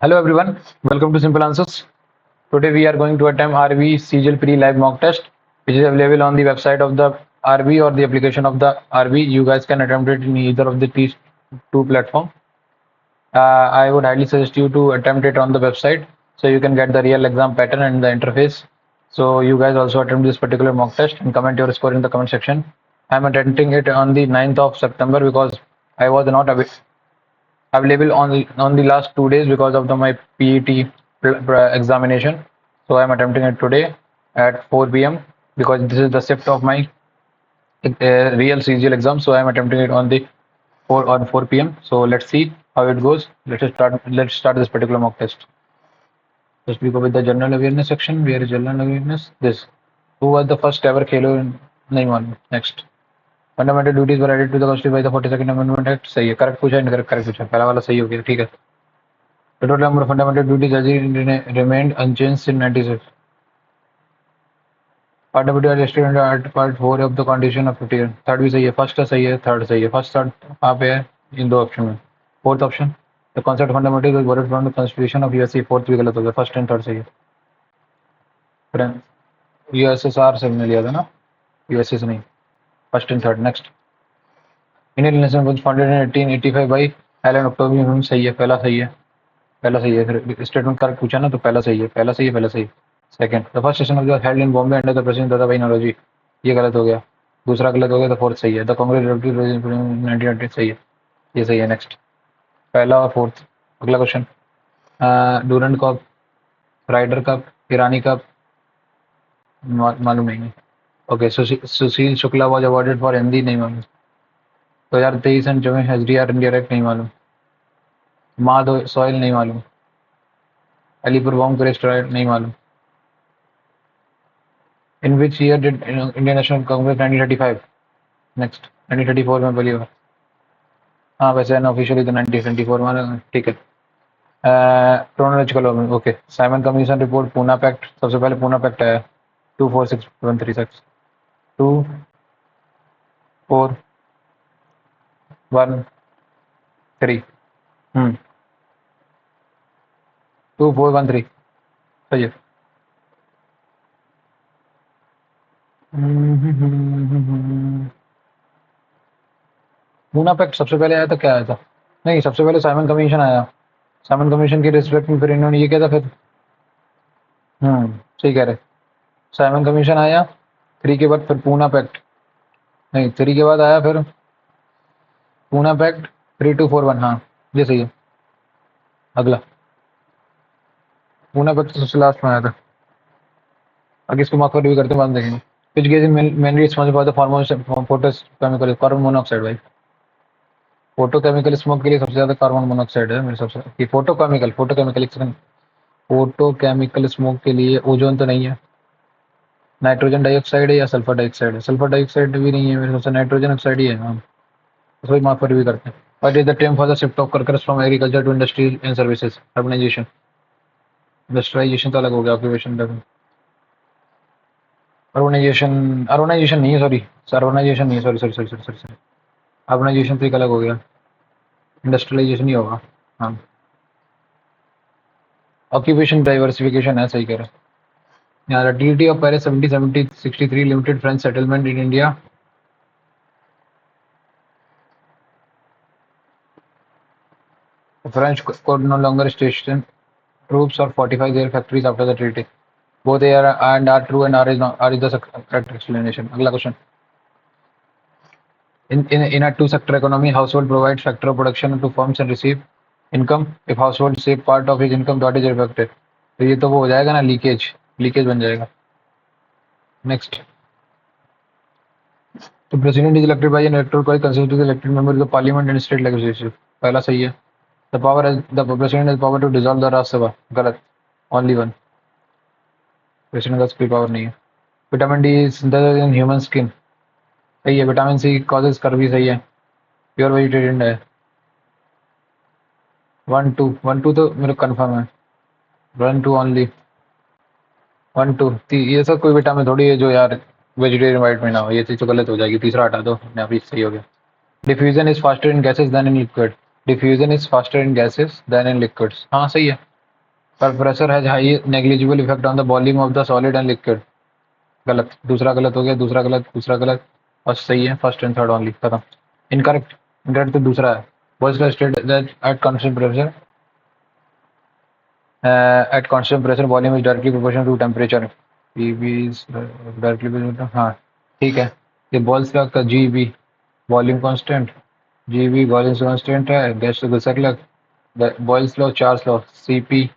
Hello everyone, welcome to Simple Answers. Today we are going to attempt RV CGL pre-live mock test, which is available on the website of the RV or the application of the RV. You guys can attempt it in either of these two platforms. I would highly suggest you to attempt it on the website so you can get the real exam pattern and the interface. So you guys also attempt this particular mock test and comment your score in the comment section. I'm attempting it on the 9th of September because I was not available on the last 2 days because of my PET examination. So I'm attempting it today at 4 p.m. because this is the shift of my real CGL exam. So I'm attempting it on the 4 p.m. So let's see how it goes. Let's start this particular mock test. First we go with the general awareness section. Where is general awareness? This. Who was the first ever Khelo? नहीं मालूम. Next. Fundamental duties were added to the constitution by the 42nd amendment act. सही है. Correct पूछा incorrect correct पूछा. पहला वाला सही हो गया. ठीक है. The total number of fundamental duties has remained unchanged since 96. Part number 2 are listed under part 4 of the condition of 50. Third भी सही है. फर्स्ट सही है. थर्ड सही है. फर्स्ट थर्ड कहाँ पे है? इन दो ऑप्शन में. Fourth option the concept fundamental was borrowed from the constitution of USA. Fourth भी गलत हो गया. फर्स्ट एंड थर्ड सही है. यूएसएसआर से हमने लिया था ना, यूएसए से नहीं. First and third. Next. Indian national was founded in 1885 by Allan Octavian. सही है. पहला सही है. पहला सही है. फिर स्टेटमेंट करेक्ट पूछा ना तो पहला सही है. पहला सही है. पहला सही. Second the first session of held in Bombay under the president दादा भाई नौरोजी. ये गलत हो गया. दूसरा गलत हो गया. तो फोर्थ सही है. द कांग्रेस रिपब्लिक 1990 सही है. ये सही है. नेक्स्ट. पहला और फोर्थ. अगला question. Durand cup, Ryder cup, Irani cup मालूम नहीं है. Okay. Sushil Shukla was awarded for Hindi. नहीं मालूम. 2023 एंड 24 एसडीआर इंडिया डायरेक्ट. नहीं मालूम. माद सॉइल. नहीं मालूम. Alipore bomb crest. नहीं मालूम. In which year did Indian National Congress 1935. Next. 1934 में बली हुआ. हाँ वैसे अनऑफिशियली तो 1924 में. ठीक है. Chronological. Okay. Simon Commission report. Poona pact. सबसे पहले पूना पैक्ट आया 246136. 2 4 1 3. 2413 सही है. पूना पैक्ट सबसे पहले आया था. क्या आया था? नहीं, सबसे पहले साइमन कमीशन आया. साइमन कमीशन के रिस्पेक्ट में फिर इन्होंने ये किया था. फिर सही कह रहे. साइमन कमीशन आया 3 के बाद. फिर पूना पैक्ट. नहीं, 3 के बाद आया फिर पूना पैक्ट 3241. हाँ ये सही है. अगला. पूना पैक्ट सबसे लास्ट में आया था. आगे इसको मार्क भी करते हैं, बाद में देखेंगे. Which gas is mainly responsible for the formation of photochemical carbon monoxide. भाई फोटोकेमिकल स्मोक के लिए सबसे ज्यादा कार्बन मोनोऑक्साइड है मेरे सबसे. कि फोटोकेमिकल फोटोकेमिकल स्मोक के लिए ओजोन तो नहीं है. नाइट्रोजन डाइऑक्साइड है या सल्फर डाइऑक्साइड है? सल्फर डाइऑक्साइड भी नहीं है मेरे सबसे. नाइट्रोजन ऑक्साइड ही है. हाँ वही मार्क भी करते हैं. What is the term for the shift of workers from agriculture to industry and services? Urbanization. Industrialization तो अलग हो गया. ऑक्यूपेशन तक. अर्बनाइजेशन नहीं है. सॉरी अर्बनाइजेशन नहीं है. सॉरी अर्बनाइजेशन तो एक अलग हो गया. इंडस्ट्रियलाइजेशन ही होगा. हाँ. ऑक्यूपेशन डाइवर्सिफिकेशन है. सही कह रहे हैं. यहाँ treaty of Paris 1763 limited French settlement in India. French could no longer station troops or fortify their factories after the treaty. Both are true and are is the correct explanation. अगला question. In a two-sector economy, household provides factor of production to firms and receive income. If household save part of his income, that is affected. तो ये तो वो हो जाएगा ना, leakage बन जाएगा. Next. The president is elected by an electoral college consisting of elected members of the parliament and state legislature. पहला सही है. The president has power to dissolve the Rajya Sabha. गलत. Only one. प्रेसिडेंट का कोई power नहीं है. Vitamin D is synthesized in human skin. सही है. Vitamin C causes scurvy. सही है. प्योर वेजिटेरियन है. 1 2 तो मेरे कंफर्म है. 1 2 ओनली. 1 2 ये सब कोई विटामिन थोड़ी है जो यार वेजिटेरियन वाइट में ना हो. ये चीज तो गलत हो जाएगी. तीसरा हटा दो. यहाँ भी सही हो गया. Diffusion is faster in gases than in liquid. Diffusion is faster in gases than in liquids. हाँ सही है. पर pressure has high negligible effect on the volume of the solid and liquid. गलत, दूसरा गलत हो गया, दूसरा गलत, दूसरा गलत, फर्स्ट सही है, फर्स्ट एंड थर्ड ओनली, खत्म। इनकरेक्ट, इनकरेक्ट तो दूसरा है। was stated that at constant pressure volume is directly proportional to temperature। PV is directly proportional, हाँ ठीक है। ये बॉल्स का GB volume constant, GB volume constant है, gas to the circular Boyle's law, Charles law, CP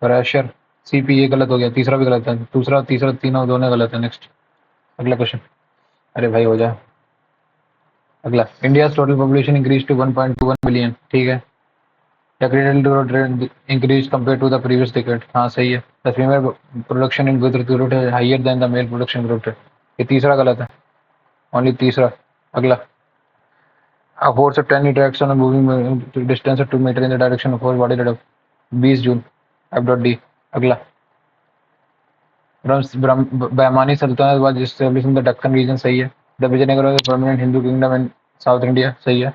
pressure, CP ये गलत हो गया, तीसरा भी गलत है, दूसरा तीसरा तीनों दोनों गलत है। नेक्स्ट अगला क्वेश्चन, अरे भाई हो जाए। अगला, India total population increase to 1.21 billion, ठीक है। Decremental growth rate increased compared to the previous decade, हाँ सही है। The female production in growth rate is higher than the male production growth rate, ये तीसरा गलत है, ओनली तीसरा। अगला, a force of 10 interacts on a moving distance of 2 meter in the direction of force body rate of 20 June, F dot D। अगला, बहमानी सल्तनत was established in the Deccan region, सही है। The Vijayanagara was a prominent Hindu kingdom in South India, सही है।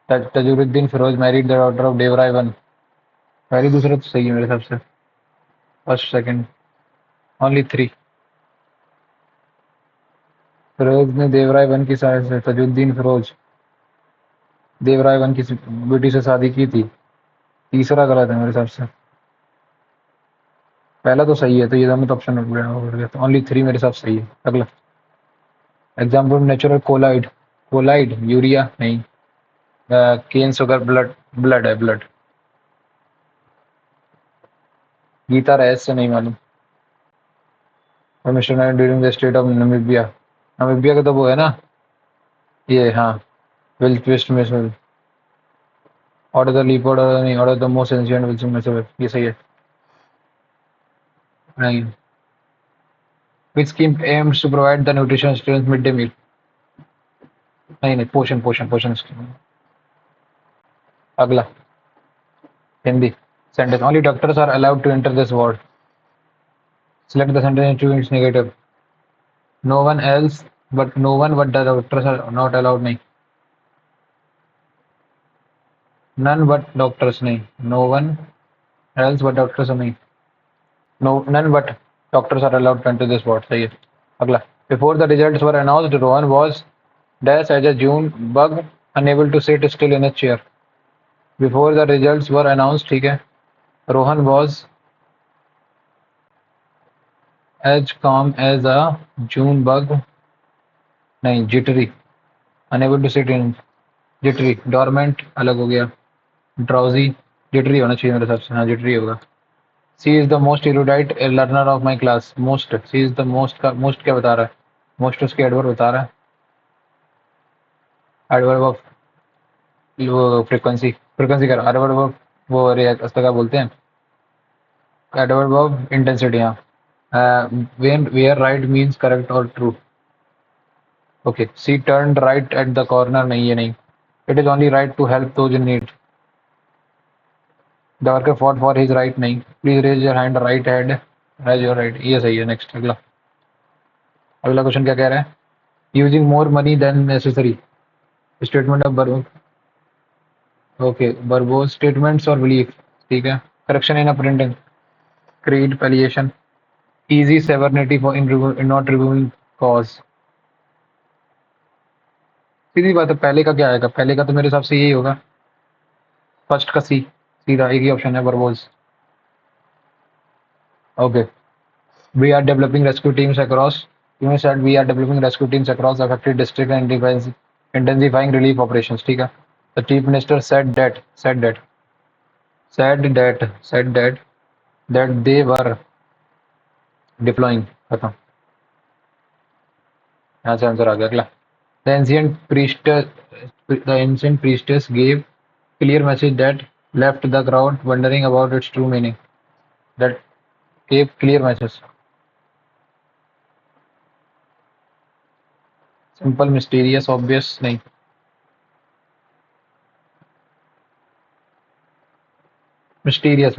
Tajuruddin Firoz married the daughter of Devrai I, पहली दूसरा तो सही है मेरे हिसाब से, first second, only three. Firoz ने देवराय वन की सहायता से, तजुद्दीन फिरोज देवराय वन की बेटी से शादी की थी, तीसरा गलत है मेरे हिसाब से, पहला तो सही है, तो ये दोनों तो ऑप्शन हो गया, तो ओनली थ्री मेरे हिसाब से सही है। अगला, example natural colloid, colloid urea नहीं, केन शुगर ब्लड, ब्लड है ब्लड। गीता रैस से नहीं मालूम। Mission during the state of Namibia, Namibia का तो वो है ना ये, हाँ will twist missile, order the leopard नहीं, order the most ancient Wilson missile, ये सही है नहीं। Which scheme aims to provide the nutrition students midday meal, नहीं नहीं, पोषण पोषण पोषण स्कीम। अगला, Hindi sentence, only doctors are allowed to enter this ward, select the sentence and choose its negative। no one else but no one but the doctors are not allowed, नहीं, none but doctors नहीं, no one else but doctors नहीं, no none but doctors are allowed to enter this ward, सही है। अगला, before the results were announced Rohan was dash as a June bug unable to sit still in a chair। before the results were announced, ठीक है, Rohan was as calm as a June bug, नहीं jittery, unable to sit in, jittery, dormant अलग हो गया, drowsy, jittery होना चाहिए मेरे हिसाब से, हाँ jittery होगा। She is the most erudite learner of my class, most, she is the most का most क्या बता रहा है, most उसके adverb बता रहा है, adverb of वो frequency, frequency का adverb of वो क्या बोलते हैं, adverb of intensity, हाँ। when where right means correct or true, okay, she turned right at the corner, नहीं ये नहीं, it is only right to help those in need, the worker fought for his right, नहीं, please raise your hand, right hand raise your right, ये सही है। Next अगला, अगला question क्या कह रहा है, using more money then necessary, statement of बर्बो, ओके बर्बो स्टेटमेंट्स और बिलीफ, ठीक है। Correction in a printing, creed palliation, easy severity for in not removing cause, सीधी बात है, पहले का क्या आएगा, पहले का तो मेरे हिसाब से यही होगा, फर्स्ट का सी, सीधा एक ही ऑप्शन है verbose. Okay, we are developing rescue teams across, you said we are developing rescue teams across affected district and intensifying relief operations, ठीक है। the chief minister said that they were deploying, खत्म, यहाँ से answer आ गया। अगला, the ancient priestess gave clear message that left the crowd wondering about its true meaning, that gave clear message, simple, mysterious, obvious नहीं, mysterious।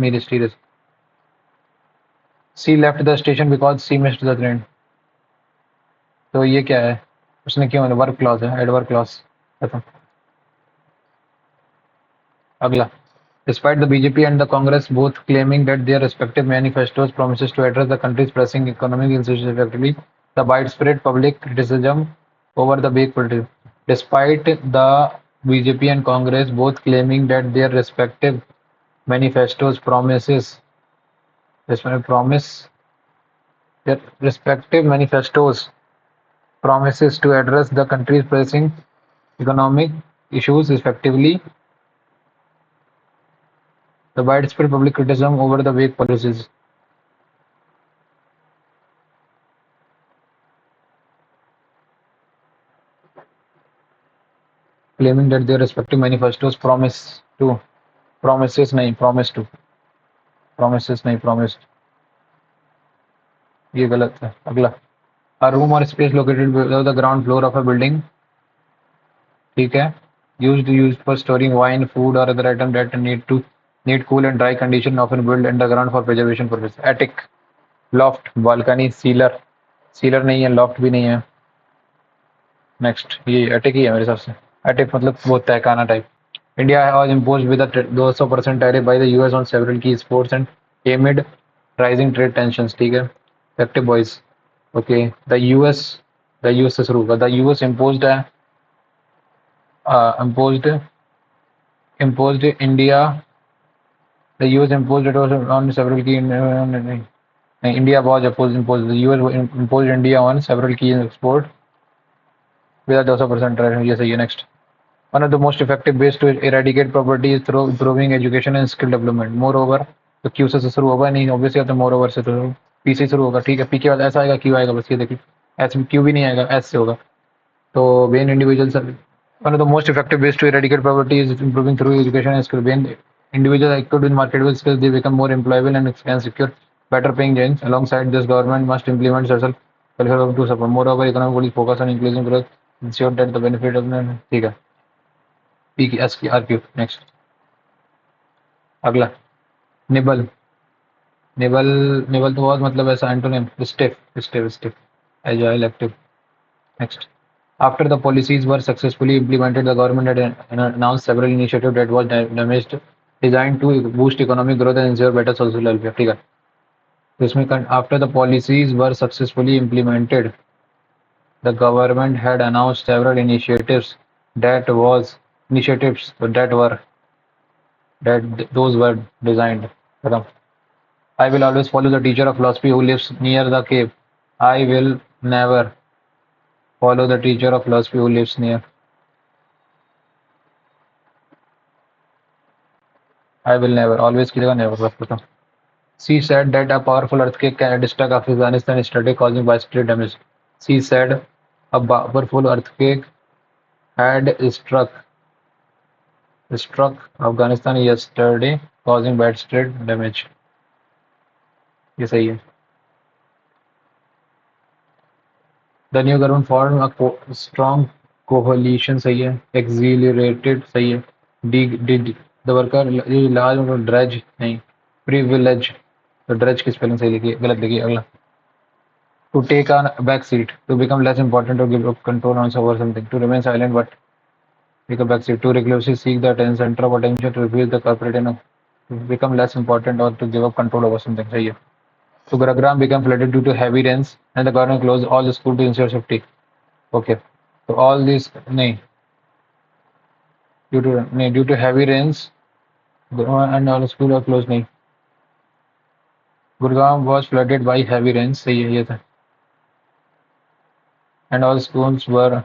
she left the station because she missed the train, तो ये क्या है, उसने क्यों, work clause है, adverb clause, खत्म। अगला, Despite the BJP and the Congress both claiming that their respective manifestos promises to address the country's pressing economic issues effectively, the widespread public criticism over the big politics. Despite the BJP and Congress both claiming that their manifestos promises promise their respective manifestos promises to address the country's pressing economic issues effectively, the widespread public criticism over the vague policies. Claiming that their respective manifestos promises नहीं promised ये गलत है अगला a room or space located below the ground floor of a building ठीक है used for storing wine food or other item that need cool and dry condition often built underground for preservation purpose attic loft balcony cellar नहीं है loft भी नहीं है next ये attic ही है मेरे हिसाब से attic मतलब वो तहखाना type India was imposed with a 200% tariff by the US on several key exports and amid rising trade tensions. ठीक है, effective boys. Okay, the US से शुरू होगा. The US imposed India. The US imposed it on several key. India was imposed. The US imposed India on several key export with a 200% tariff. ये सही है. Next. One of the most effective ways to eradicate poverty is through improving education and skill development. Moreover, तो Q से शुरू होगा नहीं obviously तो moreover से तो P से शुरू होगा ठीक है P के बाद S आएगा Q आएगा बस ये देखिए S Q भी नहीं आएगा S से होगा तो when individuals one of the most effective ways to eradicate poverty is improving through education and skill. When individuals are equipped with marketable skills, they become more employable and can secure better paying jobs. Alongside this, government must implement social welfare to support. Moreover, economic policy focus on increasing growth, ensure that the benefit of ठीक है P की S की R Q next अगला nibble तो बहुत मतलब ऐसा antonym stiff agile active next after the policies were successfully implemented the government had announced several initiatives that was designed to boost economic growth and ensure better social welfare ठीक है तो इसमें after the policies were successfully implemented the government had announced several initiatives that those were designed. I will always follow the teacher of philosophy who lives near the cave. I will never follow the teacher of philosophy who lives near. I will never. Always की जगह never. She said that a powerful earthquake had struck Afghanistan yesterday, causing widespread damage. She said a powerful earthquake had struck Afghanistan yesterday, causing widespread damage. ये सही है. The new government formed a strong coalition सही है. Exhilarated सही है. Did the worker large dredge नहीं. Privilege तो dredge की spelling सही लिखी है गलत लिखी है अगला. To take a back seat, to become less important, to give up control over something, to remain silent but take a back seat, to reclusively seek the center of attention, to reveal the culprit, to become less important or to give up control over something. सही है. So Gurugram became flooded due to heavy rains and the government closed all the schools to ensure safety. Okay. So all these नहीं due to heavy rains and all the schools are closed नहीं. Gurugram was flooded by heavy rains. सही है ये था. And all schools were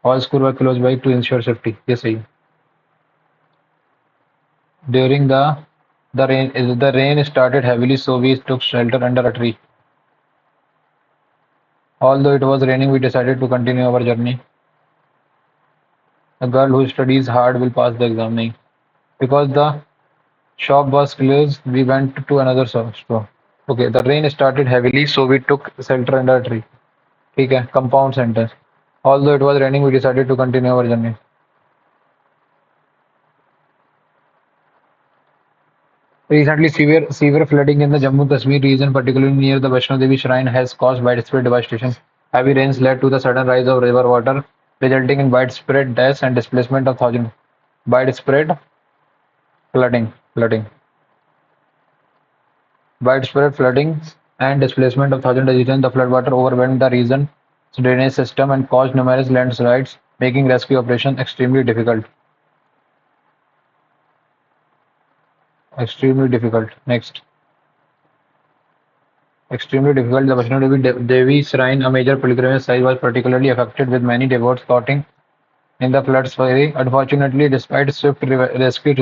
all schools were closed by to ensure safety. ये सही है. During the rain started heavily, so we took shelter under a tree. Although it was raining, we decided to continue our journey. The girl who studies hard will pass the exam. नहीं. Because the shop was closed, we went to another store. Okay, the rain started heavily, so we took shelter under a tree. ठीक है, compound sentence. Although it was raining, we decided to continue our journey. Recently, severe flooding in the Jammu Kashmir region, particularly near the Vaishno Devi shrine, has caused widespread devastation. Heavy rains led to the sudden rise of river water, resulting in widespread deaths and displacement of thousands. Widespread flooding. Widespread flooding and displacement of thousands of residents. The floodwater overwhelmed the region's drainage system and caused numerous landslides, making rescue operations extremely difficult. Extremely difficult. Next. Extremely difficult. The Vaishno Devi Shrine, a major pilgrimage site, was particularly affected, with many devotees caught in the flood's fury. Unfortunately, despite swift rescue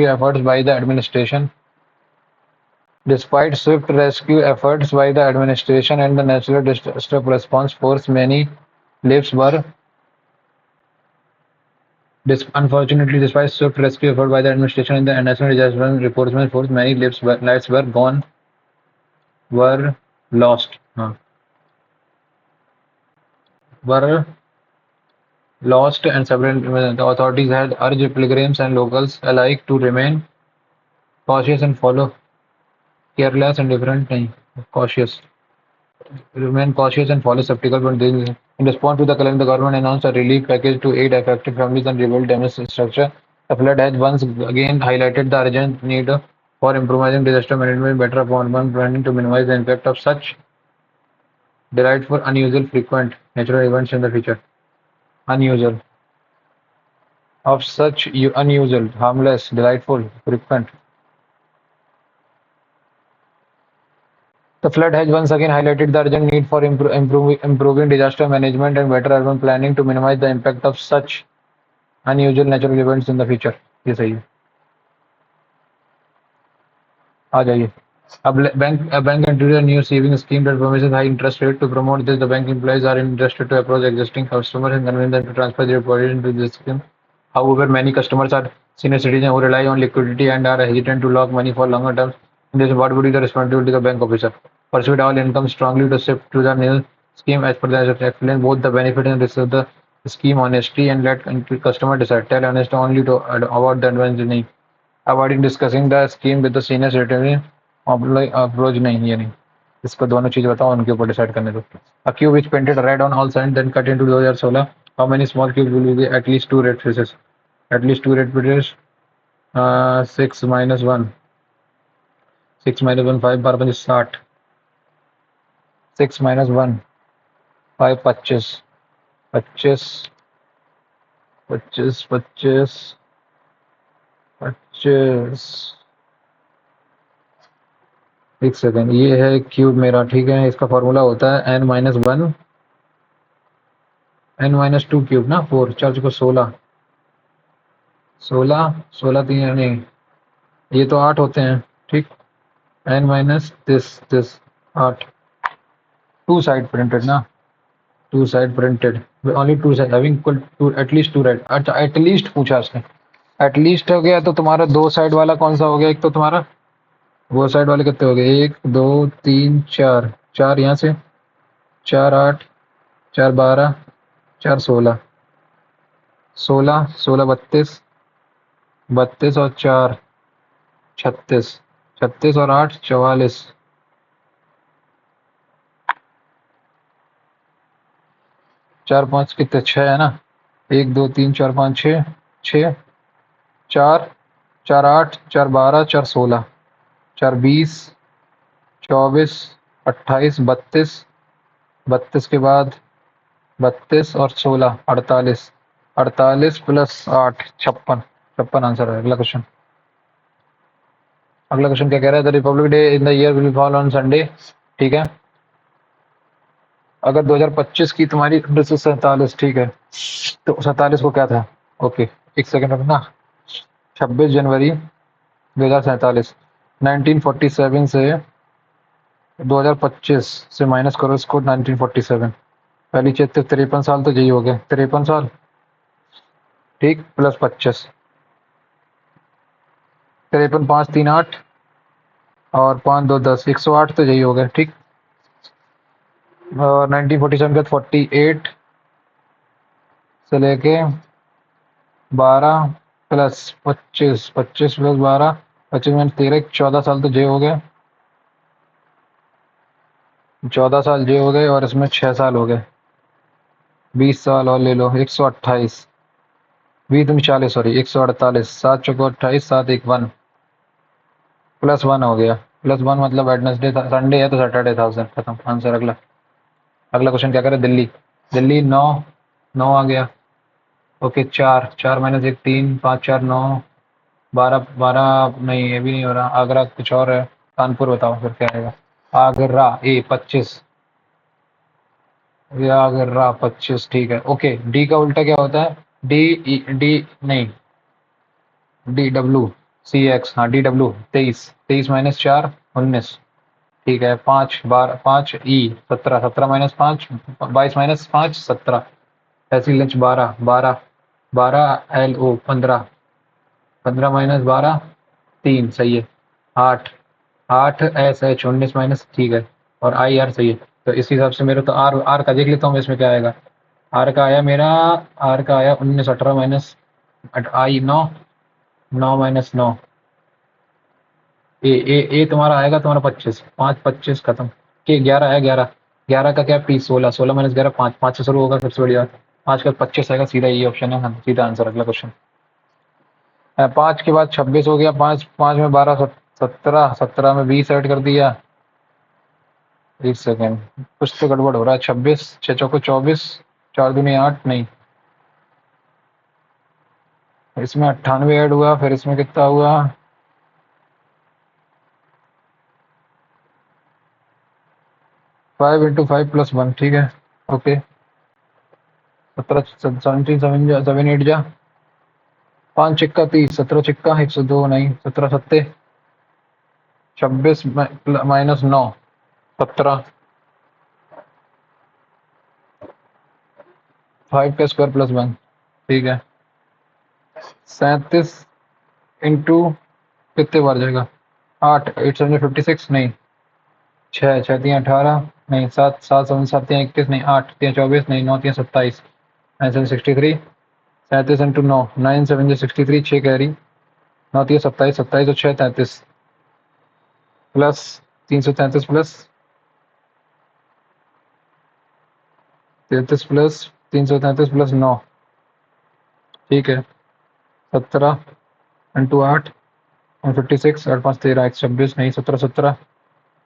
efforts, by the administration, and the natural disaster response force, many lives were unfortunately, despite swift rescue effort by the administration and the National Disaster Enforcement Force, many lives were lost. Were lost, and several the authorities had urged pilgrims and locals alike to remain cautious and follow careless and different cautious. Remain cautious and follow skeptical. But in response to the claim, the government announced a relief package to aid affected families and rebuild damaged structure. The flood has once again highlighted the urgent need for improving disaster management, better planning to minimize the impact of such delightful, unusual, frequent natural events in the future. Unusual. Of such unusual, harmless, delightful, frequent. The flood has once again highlighted the urgent need for improving disaster management and better urban planning to minimize the impact of such unusual natural events in the future. ये सही है. आ जाइए. A bank introduced a new saving scheme that promises high interest rate. To promote this, the bank employees are interested to approach existing customers and convince them to transfer their deposit into this scheme. However, many customers are senior citizens who rely on liquidity and are hesitant to lock money for longer terms. In this, what would be the responsibility of the bank officer? Persuade all income strongly to shift to the new scheme as per the explain both the benefit and risks of the scheme honestly and let customer decide. Tell honest only to avoid the advantage. Avoiding discussing the scheme with the senior citizen approach नहीं ये नहीं इसको दोनों चीज बताओ उनके ऊपर decide करने दो. A cube which painted red on all sides then cut into 2016. How many small cubes will be at least two red faces? At least two red faces. 6 minus 1. 6 minus 1 5 bar 5 60. 6 minus 1 5 25 25 25 25 25. एक second. ये है cube मेरा. ठीक है. इसका formula होता है n minus 1 n minus 2 cube ना. 4 4 को 16 16 16 3 नहीं ये तो 8 होते हैं. ठीक. n minus this 8. Two side printed ना. Two side printed only two side having equal to at least two right. अच्छा एटलीस्ट पूछा उसने. एटलीस्ट हो गया तो तुम्हारा दो साइड वाला कौन सा हो गया? एक तो तुम्हारा वो साइड वाले कितने हो गए? 1 2 3 4 4 यहाँ से 4 8 4 12 4 16 16 16 32 32 और 4 36 36 और 8 44 4 5 कितने? 6 है ना. 1 2 3 4 5 6 6 4 4 8 4 12 4 16 4 20 24 28 32 32 के बाद 32 और 16 48 48 प्लस 8 56 56 आंसर है. अगला क्वेश्चन. अगला क्वेश्चन क्या कह रहा है? The Republic day in the year will fall on Sunday. ठीक है. अगर 2025 की तुम्हारी 1947. ठीक है. तो 47 को क्या था? ओके एक सेकंड रखना. 26 जनवरी 2047. 1947 से 2025 से माइनस करो इसको. 1947 पहली चेत 53 साल तो यही हो गए. 53 साल. ठीक. प्लस 25 53 5 3 8 और 5 2 10 108 तो यही हो गए. ठीक. और 1947 के 48 से लेके 12 प्लस 25 25 प्लस 12 25 में 13 14 साल तो जे हो गए. 14 साल जे हो गए और इसमें 6 साल हो गए. 20 साल और ले लो. 128 20 दूनी 40 सॉरी 148 7 चौको 28 7 1 1 +1 हो गया। +1 मतलब वेडनेसडे था, संडे है तो सैटरडे था उस दिन। खत्म आंसर। अगला अगला क्वेश्चन क्या करें? दिल्ली। दिल्ली 9 9 आ गया। ओके 4 4 माइनस 1 3 5 4 9 12 12 नहीं ये भी नहीं हो रहा। आगरा कुछ और है। कानपुर बताओ फिर क्या आएगा। आगरा ए 25 या आगरा 25 ठीक है। ओके डी का उल्टा क्या होता है? डी नहीं डी डब्ल्यू सी एक्स हाँ डी डब्ल्यू 23 23 माइनस 4 19 ठीक है। 5 12 5 ई 17 17 माइनस 5 22 माइनस 5 17 ऐसी लंच 12 12 12 एल ओ 15 15 माइनस 12 3 सही है। 8 8 एस एच 19 माइनस ठीक है। और आई आर सही है। तो इस हिसाब से मेरे तो आर आर का देख लेता हूँ इसमें क्या आएगा। आर का आया मेरा आर का आया 19 18 माइनस आई 9 9 माइनस 9 ए तुम्हारा आएगा तुम्हारा 25 5 25 खत्म के 11 है 11 11 का क्या पी 16 16 माइनस 11 5 5 से शुरू होगा सबसे बढ़िया। 5 का 25 आएगा सीधा ये ऑप्शन है। हाँ सीधा आंसर। अगला क्वेश्चन 5 के बाद 26 हो गया। 5 5 में 12 17 17 में 20 ऐड कर दिया। एक सेकेंड कुछ तो गड़बड़ हो रहा है। 26 छः चौको 24 4 दूनी 8 नहीं इसमें 98 ऐड हुआ। फिर इसमें कितना हुआ? 5 × 5 + 1 ठीक है। ओके 17 17 7 8 जा 5 छिक्का 30 17 छिक्का 102 नहीं 17 सत्ते 26 माइनस 9 17 5 का स्क्वायर +1 ठीक है। 37 इंटू कितने बार जाएगा? 8 8 7 56 नहीं 6 6 3 18 नहीं 7 7 7 7 3 21 नहीं 8 3 24 नहीं 9 3 27 9 7 63 37 इंटू 9 9 7 63 6 कैरी 9 3 27 27 तो 6 33 प्लस 333 प्लस 33 प्लस 333 प्लस 9 ठीक है। 17 इंटू 8 56 8 5 13 126 नहीं 17 17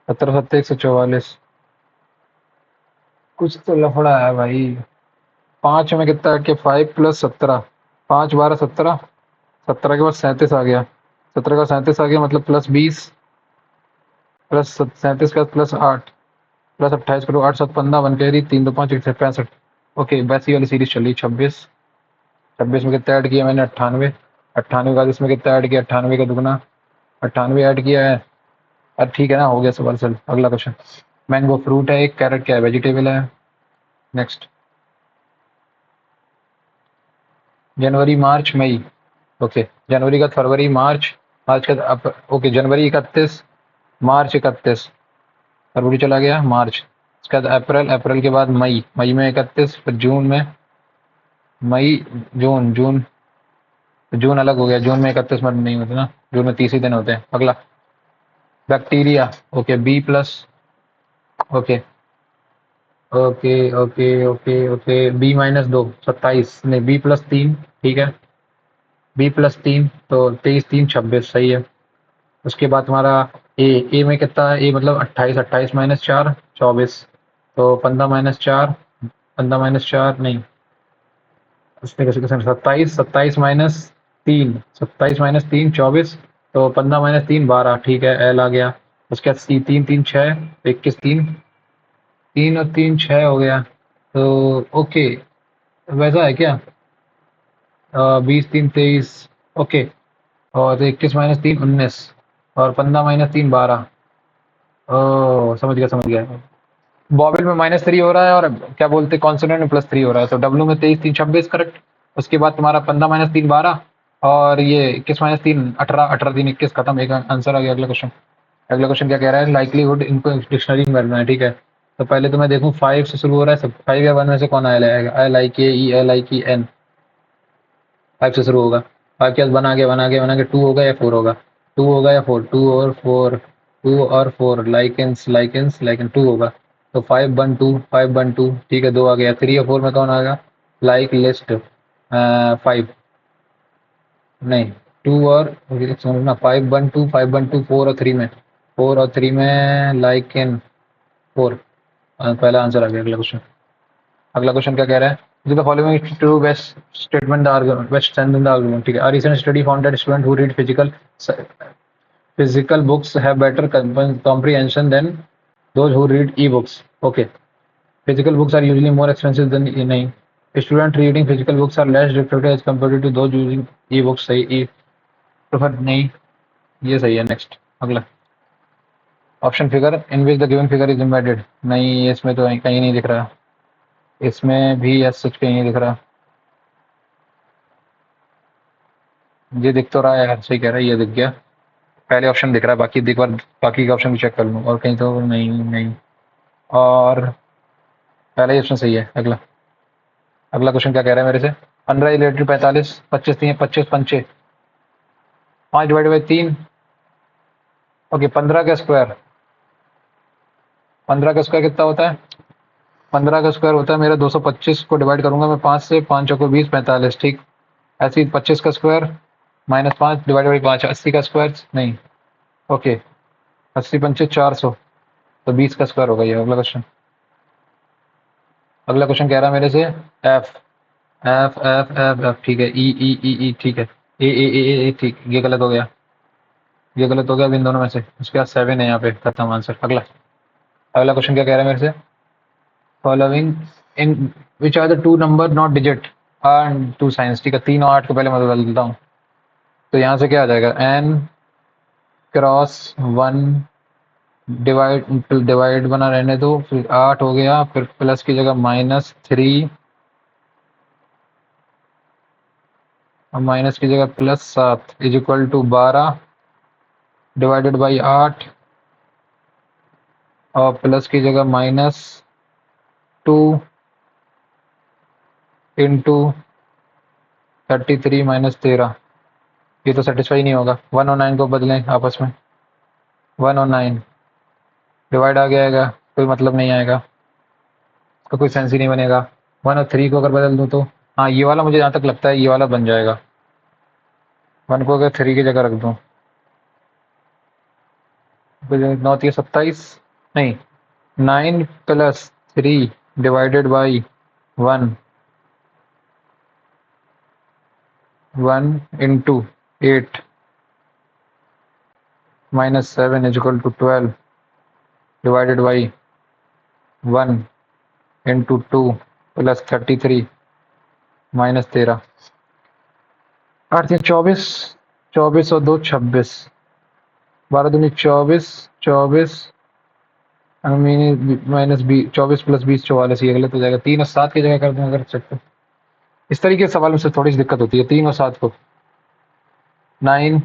17 7 144 कुछ तो लफड़ा है भाई। 5 में कितना है कि 5 + 17 5 12 17 17 के बाद 37 आ गया। 17 का 37 आ गया मतलब +20 प्लस 37 का +8 प्लस 28 करो 8 7 15 1 कैरी 3 2 5 1 65। ओके वैसी वाली सीरीज चल रही। 26 26 में कितना ऐड किया मैंने? 98 98 का इसमें कितना ऐड किया? 98 का दुगना 98 ऐड किया है। अब ठीक है ना हो गया सवाल। चल अगला क्वेश्चन। मैंगो फ्रूट है एक। कैरेट क्या है? वेजिटेबल है। नेक्स्ट जनवरी मार्च मई। ओके जनवरी का फरवरी मार्च मार्च का ओके जनवरी 31 मार्च 31 फरवरी चला गया मार्च उसके बाद अप्रैल अप्रैल के बाद मई मई में 31 फिर जून में मई जून जून जून अलग हो गया। जून में 31 मत नहीं होते ना। जून में 30 ही दिन होते हैं। अगला bacteria okay B plus okay okay okay okay okay B -2 27 नहीं बी +3 ठीक है। बी +3 तो 23 3 26 सही है। उसके बाद तुम्हारा ए में कितना है? ए मतलब 28 28 माइनस 4 24 तो 15 माइनस 4 15 माइनस 4 नहीं उसमें कैसे कैसे 27 27 माइनस 3 27 माइनस 3 24 तो 15 माइनस 3 12 ठीक है। एल आ गया। उसके बाद सी 3 3 6 21 3 3 और 3 6 हो गया। तो ओके वैसा है क्या? 20 3 23 ओके और 21 माइनस 3 19 और 15 माइनस 3 12 ओह समझ गया समझ गया। बॉबिल में -3 हो रहा है और क्या बोलते कॉन्सोनेंट में +3 हो रहा है। तो डब्ल्यू में 23 3 26 करेक्ट। उसके बाद तुम्हारा 15 माइनस 3 12 और ये 21 माइनस 3 18 18 3 21 खत्म। एक आंसर आ गया। अगला क्वेश्चन। अगला क्वेश्चन क्या कह रहा है? लाइकलीहुड इनको डिक्शनरी में करना है ठीक है। तो पहले तो मैं देखूं 5 से शुरू हो रहा है सब 5 या 1 में से कौन आया आएगा? एल आई के ई एल आई की एन 5 से शुरू होगा। 5 के बाद 1 आ गया 1 आ गया 1 आ गया 2 होगा या 4 होगा? 2 होगा या 4 2 और 4 2 और 4 लाइकेंस लाइकेंस लाइकन 2 होगा। तो 5 1 2 5 1 2 ठीक है। 2 आ गया। 3 और 4 में कौन आएगा? लाइक लिस्ट 5 नहीं 2 और समझना 5 1 2 5 1 2 4 और 3 में 4 और 3 में लाइक इन 4 पहला आंसर आ गया। अगला क्वेश्चन क्या कह रहा है? The following to best statement the argument best strength in the argument. ठीक है, a recent study found that student who read physical books have better comprehension than those who read e-books. Okay, physical books are usually more expensive than नहीं, student reading physical books are less difficult as compared to those using e-books। सही, e prefer नहीं, ये सही है। Next अगला option figure in which the given figure is embedded. नहीं, इसमें तो कहीं नहीं दिख रहा, इसमें भी एस सच कहीं नहीं दिख रहा। ये दिख तो रहा है यार, सही कह रहा है, ये दिख गया। पहले ऑप्शन दिख रहा है, बाकी एक बार बाकी के ऑप्शन भी चेक कर लूँ और कहीं तो नहीं नहीं। और पहला ही ऑप्शन सही है। अगला अगला क्वेश्चन क्या कह रहा है मेरे से? 15 रिलेटेड 45 25 3 25 पंचे 5 डिवाइड बाई 3। ओके, 15 का स्क्वायर, 15 का स्क्वायर कितना होता है? 15 का स्क्वायर होता है मेरा 225 को डिवाइड करूंगा मैं 5 से, 5 चौको 20 45। ठीक, ऐसे ही 25 का स्क्वायर -5 डिवाइड बाई 5 80 का स्क्वायर नहीं। ओके, 80 पंचे 400, तो 20 का स्क्वायर होगा ये। अगला क्वेश्चन कह रहा है मेरे से F F F F F. ठीक है, ई ई ई ई। ठीक है, ए ठीक, ये गलत हो गया, ये गलत हो गया इन दोनों में से। उसके बाद 7 है यहाँ पे, खत्म आंसर। अगला अगला क्वेश्चन क्या कह रहा है मेरे से? Following in which are the two number not digit and two science. ठीक है, 3 और 8 को पहले मैं बदल देता हूँ, तो यहाँ से क्या आ जाएगा? एन क्रॉस 1 डिवाइड डिवाइड बना रहने दो, फिर 8 हो गया, फिर प्लस की जगह -3 और माइनस की जगह +7 is equal to 12 divided by 8 और प्लस की जगह -2 इंटू 33 -13। ये तो सेटिस्फाई नहीं होगा। 1 और 9 को बदलें आपस में, 1 और 9 डिवाइड आ गया, कोई मतलब नहीं आएगा, तो कोई सेंस ही नहीं बनेगा। 1 और 3 को अगर बदल दूँ तो हाँ, ये वाला मुझे जहाँ तक लगता है ये वाला बन जाएगा। 1 को अगर 3 की जगह रख दूँ, 9 3 27 नहीं, 9 + 3 divided by 1 1 into 8 -7 is equal to 12 divided by 1 into 2 + 33 -13। 8 3 24, 24 और 2 26, 12 दूनी 24, 24 -20, 24 + 20 44। ये गलत हो जाएगा। 3 और 7 की जगह कर दूं अगर सकते। इस तरीके के सवाल में से थोड़ी सी दिक्कत होती है। 3 और 7 को 9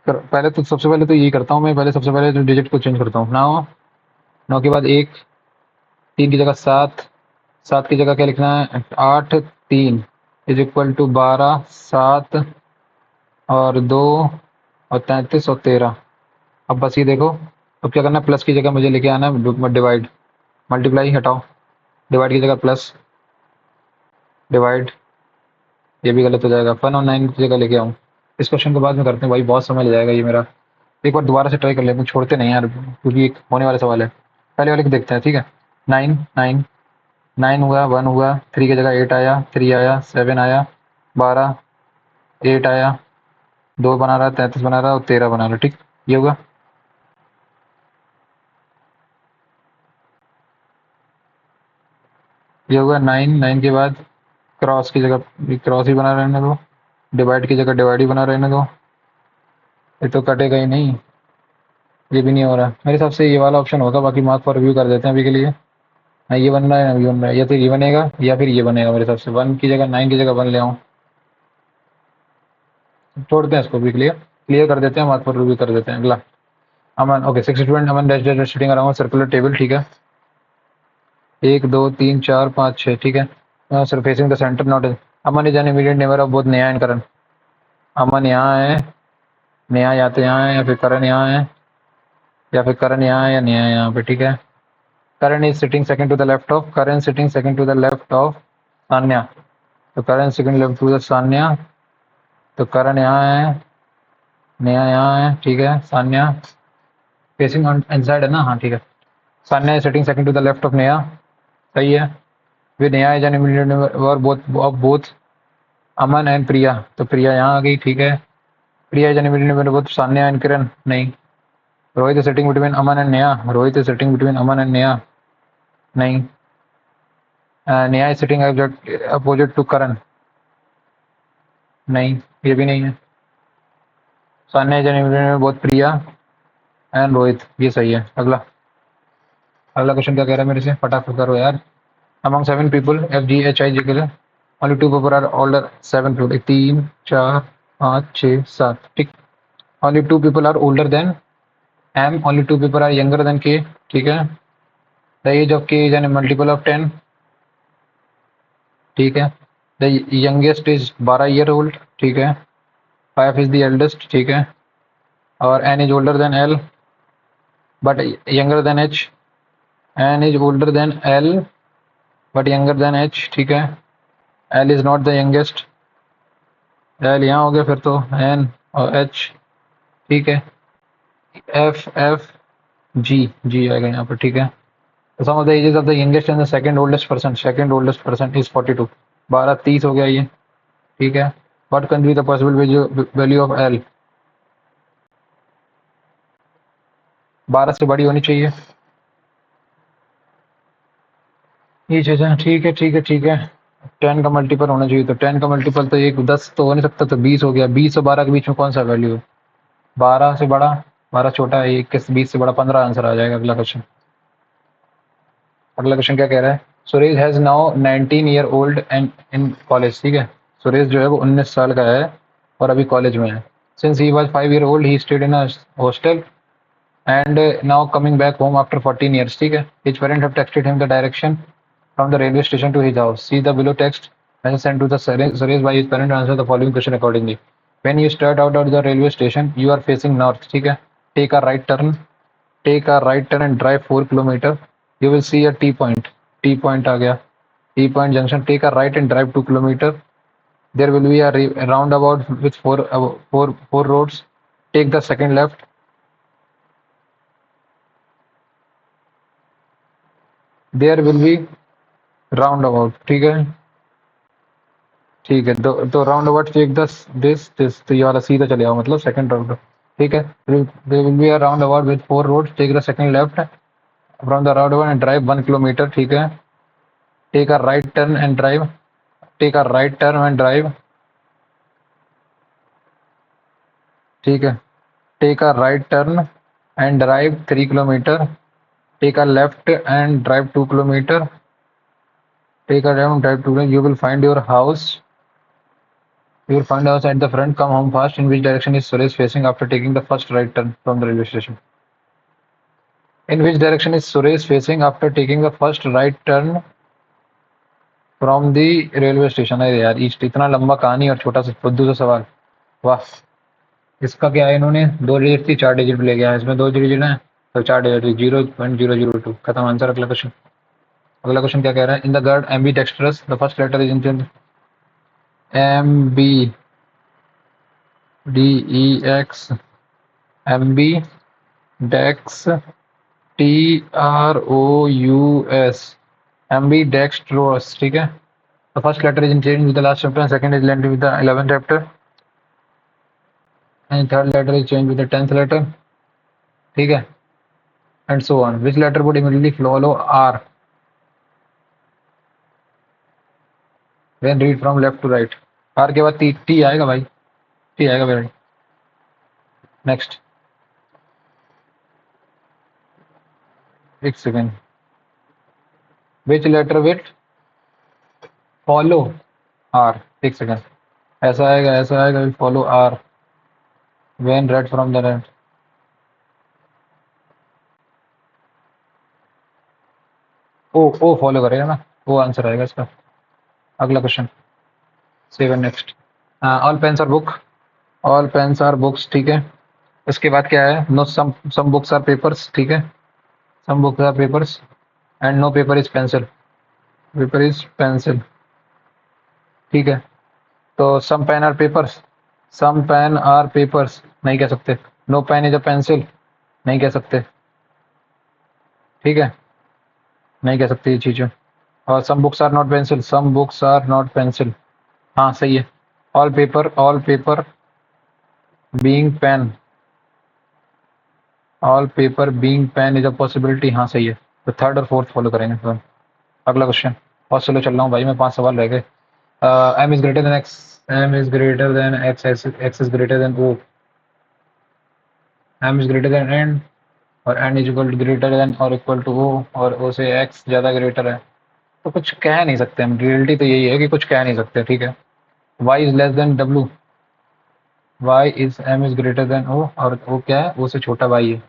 पहले तो सबसे पहले तो यही करता हूँ मैं, पहले सबसे पहले जो डिजिट को चेंज करता हूँ। 9 9 के बाद 1, 3 की जगह 7, 7 की जगह क्या लिखना है? 8 3 इज इक्वल टू 12 7 और 2 और 33 और 13। अब बस ये देखो, अब क्या करना है? प्लस की जगह मुझे लेके आना है डिवाइड, मल्टीप्लाई हटाओ, डिवाइड की जगह प्लस, डिवाइड, ये भी गलत हो जाएगा। 1 और 9 की जगह लेके आऊँ। इस क्वेश्चन को बाद में करते हैं भाई, बहुत समय ले जाएगा ये मेरा। एक बार दोबारा से ट्राई कर लेते हैं, छोड़ते नहीं यार, क्योंकि एक होने वाला सवाल है। पहले वाले को देखते हैं, ठीक है। 9 9 9 हुआ, 1 हुआ, 3 की जगह 8 आया, 3 आया, 7 आया, 12 8 आया, 2 बना रहा, 33 बना रहा और 13 बना रहा। ठीक, ये होगा। ये होगा 9 9 के बाद क्रॉस की जगह क्रॉस ही बना रहने दो, डिवाइड की जगह डिवाइड ही बना रहने दो। ये तो कटेगा ही नहीं, ये भी नहीं हो रहा। मेरे हिसाब से ये वाला ऑप्शन होगा, बाकी मार्क फॉर रिव्यू कर देते हैं अभी के लिए। ना ये बन रहा है ना ये बन रहा है, या तो ये बनेगा या फिर ये बनेगा। मेरे हिसाब से 1 की जगह 9 की जगह 1 ले आऊँ, छोड़ते हैं इसको भी। क्लियर क्लियर कर देते हैं, मार्क फॉर रिव्यू कर देते हैं। अगला Aman, okay 6 student Aman dash dash sitting around circular table. ठीक है, 1 2 3 4 5 6। ठीक है, sir facing the centre not. Aman is an immediate neighbour of both Neha and Karan. Aman यहाँ है, नेहा या तो यहाँ है या फिर करण यहाँ है, या फिर करण यहाँ है या नेहा यहाँ पे। ठीक है, Karan is sitting second to the left of, Karan sitting second to the left of Sanya. तो Karan second left to the Sanya, तो करण यहाँ है, नेहा यहाँ है, ठीक है। सान्या फेसिंग ऑन इनसाइड है ना, हाँ ठीक है। Sanya is sitting second to the left of Neha, सही है। फिर नेहा is an immediate और बोथ अमन एंड प्रिया, तो प्रिया यहाँ आ गई, ठीक है। Priya is an immediate neighbor both Sanya and Kiran, नहीं। Rohit is sitting between Aman and Neha, Rohit is sitting between Aman and Neha, नहीं। Neha is sitting opposite to करण, नहीं, ये भी नहीं है। Sanya is an immediate neighbor both Priya and Rohit, ये सही है। अगला क्वेश्चन क्या कह रहा है मेरे से, फटाफट करो यार। Among 7 people, F, G, H, I, J के लिए only 2 people are older, 7 people, 3, 4, 5, 6, 7, ठीक। Only 2 people are older than M, only 2 people are younger than K, ठीक है। The age of K is a multiple of 10, ठीक है। The youngest is 12 year old, ठीक है। 5 is the eldest, ठीक है। और N is older than L but younger than H, N is older than L but younger than H, ठीक है। L is not the youngest, L यहाँ हो गया फिर तो, N और H, ठीक है। F G आएगा यहाँ पर, ठीक है। तो sum of the ages of the youngest and the second oldest person is 42, 12 30 हो गया ये, ठीक है। What can be the possible value of L, 12 से बड़ी होनी चाहिए ये चीज़ें, ठीक है ठीक है ठीक है। 10 का मल्टीपल होना चाहिए, तो 10 का मल्टीपल तो एक 10 तो हो नहीं सकता, तो 20 हो गया। 20 और 12 के बीच में कौन सा वैल्यू है? 12 से बड़ा, 12 छोटा है, 21 20 से बड़ा 15 आंसर आ जाएगा। अगला क्वेश्चन क्या कह रहा है, Suresh has now 19 year old and in college, ठीक है। सुरेश जो है वो 19 साल का है और अभी कॉलेज में है। Since he was 5 year old he stayed in a hostel and now coming back home after 14 years, ठीक है। His parent have texted him the direction from the railway station to his house, see the below text message sent to the Suresh by his parent, answer the following question accordingly. When you start out of the railway station you are facing north, ठीक है। Take a right turn, and drive 4 kilometer. You will see a T point. T point आ गया, T point junction. Take a right and drive 2 kilometer. There will be a roundabout with four roads. Take the second left. There will be roundabout, ठीक है। ठीक है, तो roundabout take this, तो ये वाला सीधा चले आओ, मतलब सेकंड राउंड, ठीक है। There will be a roundabout with 4 roads. Take the second left from the roundabout and drive 1 kilometer, ठीक है। Take a right turn and drive. Take a right turn and drive, ठीक है। Take a right turn and drive 3 kilometer. Take a left and drive 2 kilometer. Take a right and drive 2 kilometer. You will find your house. You will find house at the front. Come home fast. In which direction is Suresh facing after taking the first right turn from the railway station? In which direction is Suresh facing after taking the first right turn from the railway station? अरे यार east, इतना लंबा कहानी और छोटा सा बुद्धू सा सवाल, वाह। इसका क्या है, इन्होंने 2 डिजिट थी 4 डिजिट ले गया, इसमें 2 डिजिट है तो 4 डिजिट, 0.002, खत्म आंसर। अगला क्वेश्चन क्या कह रहा है, in the word ambidextrous the first letter is in एम्बी DEX, ambidextrous TROUS, ambidextrous, ठीक है। The first letter is interchange with the last chapter, second is lent with the 11th chapter and third letter is changed with the 10th letter, ठीक है, and so on. Which letter would immediately follow R when read from left to right? R के बाद T आएगा भाई, T आएगा भाई। Next, एक second, which letter will follow R, एक सेकेंड, ऐसा आएगा will follow R when read from the right. ओ फॉलो करेगा ना, वो आंसर आएगा इसका। अगला question, 7 next, all pens are books, ठीक है। इसके बाद क्या है, no some books are papers, ठीक है। Some books are papers and no paper is pencil, ठीक है। तो some pen are papers, some pen are papers नहीं कह सकते। No pen is a pencil नहीं कह सकते, ठीक है, नहीं कह सकते ये चीज़ें। और some books are not pencil, some books are not pencil, हाँ सही है। All paper being pen, all paper being pen is a possibility, हाँ सही है। तो थर्ड और फोर्थ फॉलो करेंगे तो। अगला क्वेश्चन, बहुत स्लो चल रहा हूँ भाई मैं, 5 सवाल रह गए। M is greater than X, M is greater than X, X is greater than O, M is greater than N, और N is equal greater than और इक्वल टू ओ, और ओ से एक्स ज़्यादा ग्रेटर है। तो कुछ कह नहीं सकते हम, रियलिटी तो यही है कि कुछ कह नहीं सकते, ठीक है। Y is less than W, Y is M is greater than O, और ओ क्या है, ओ से छोटा वाई है।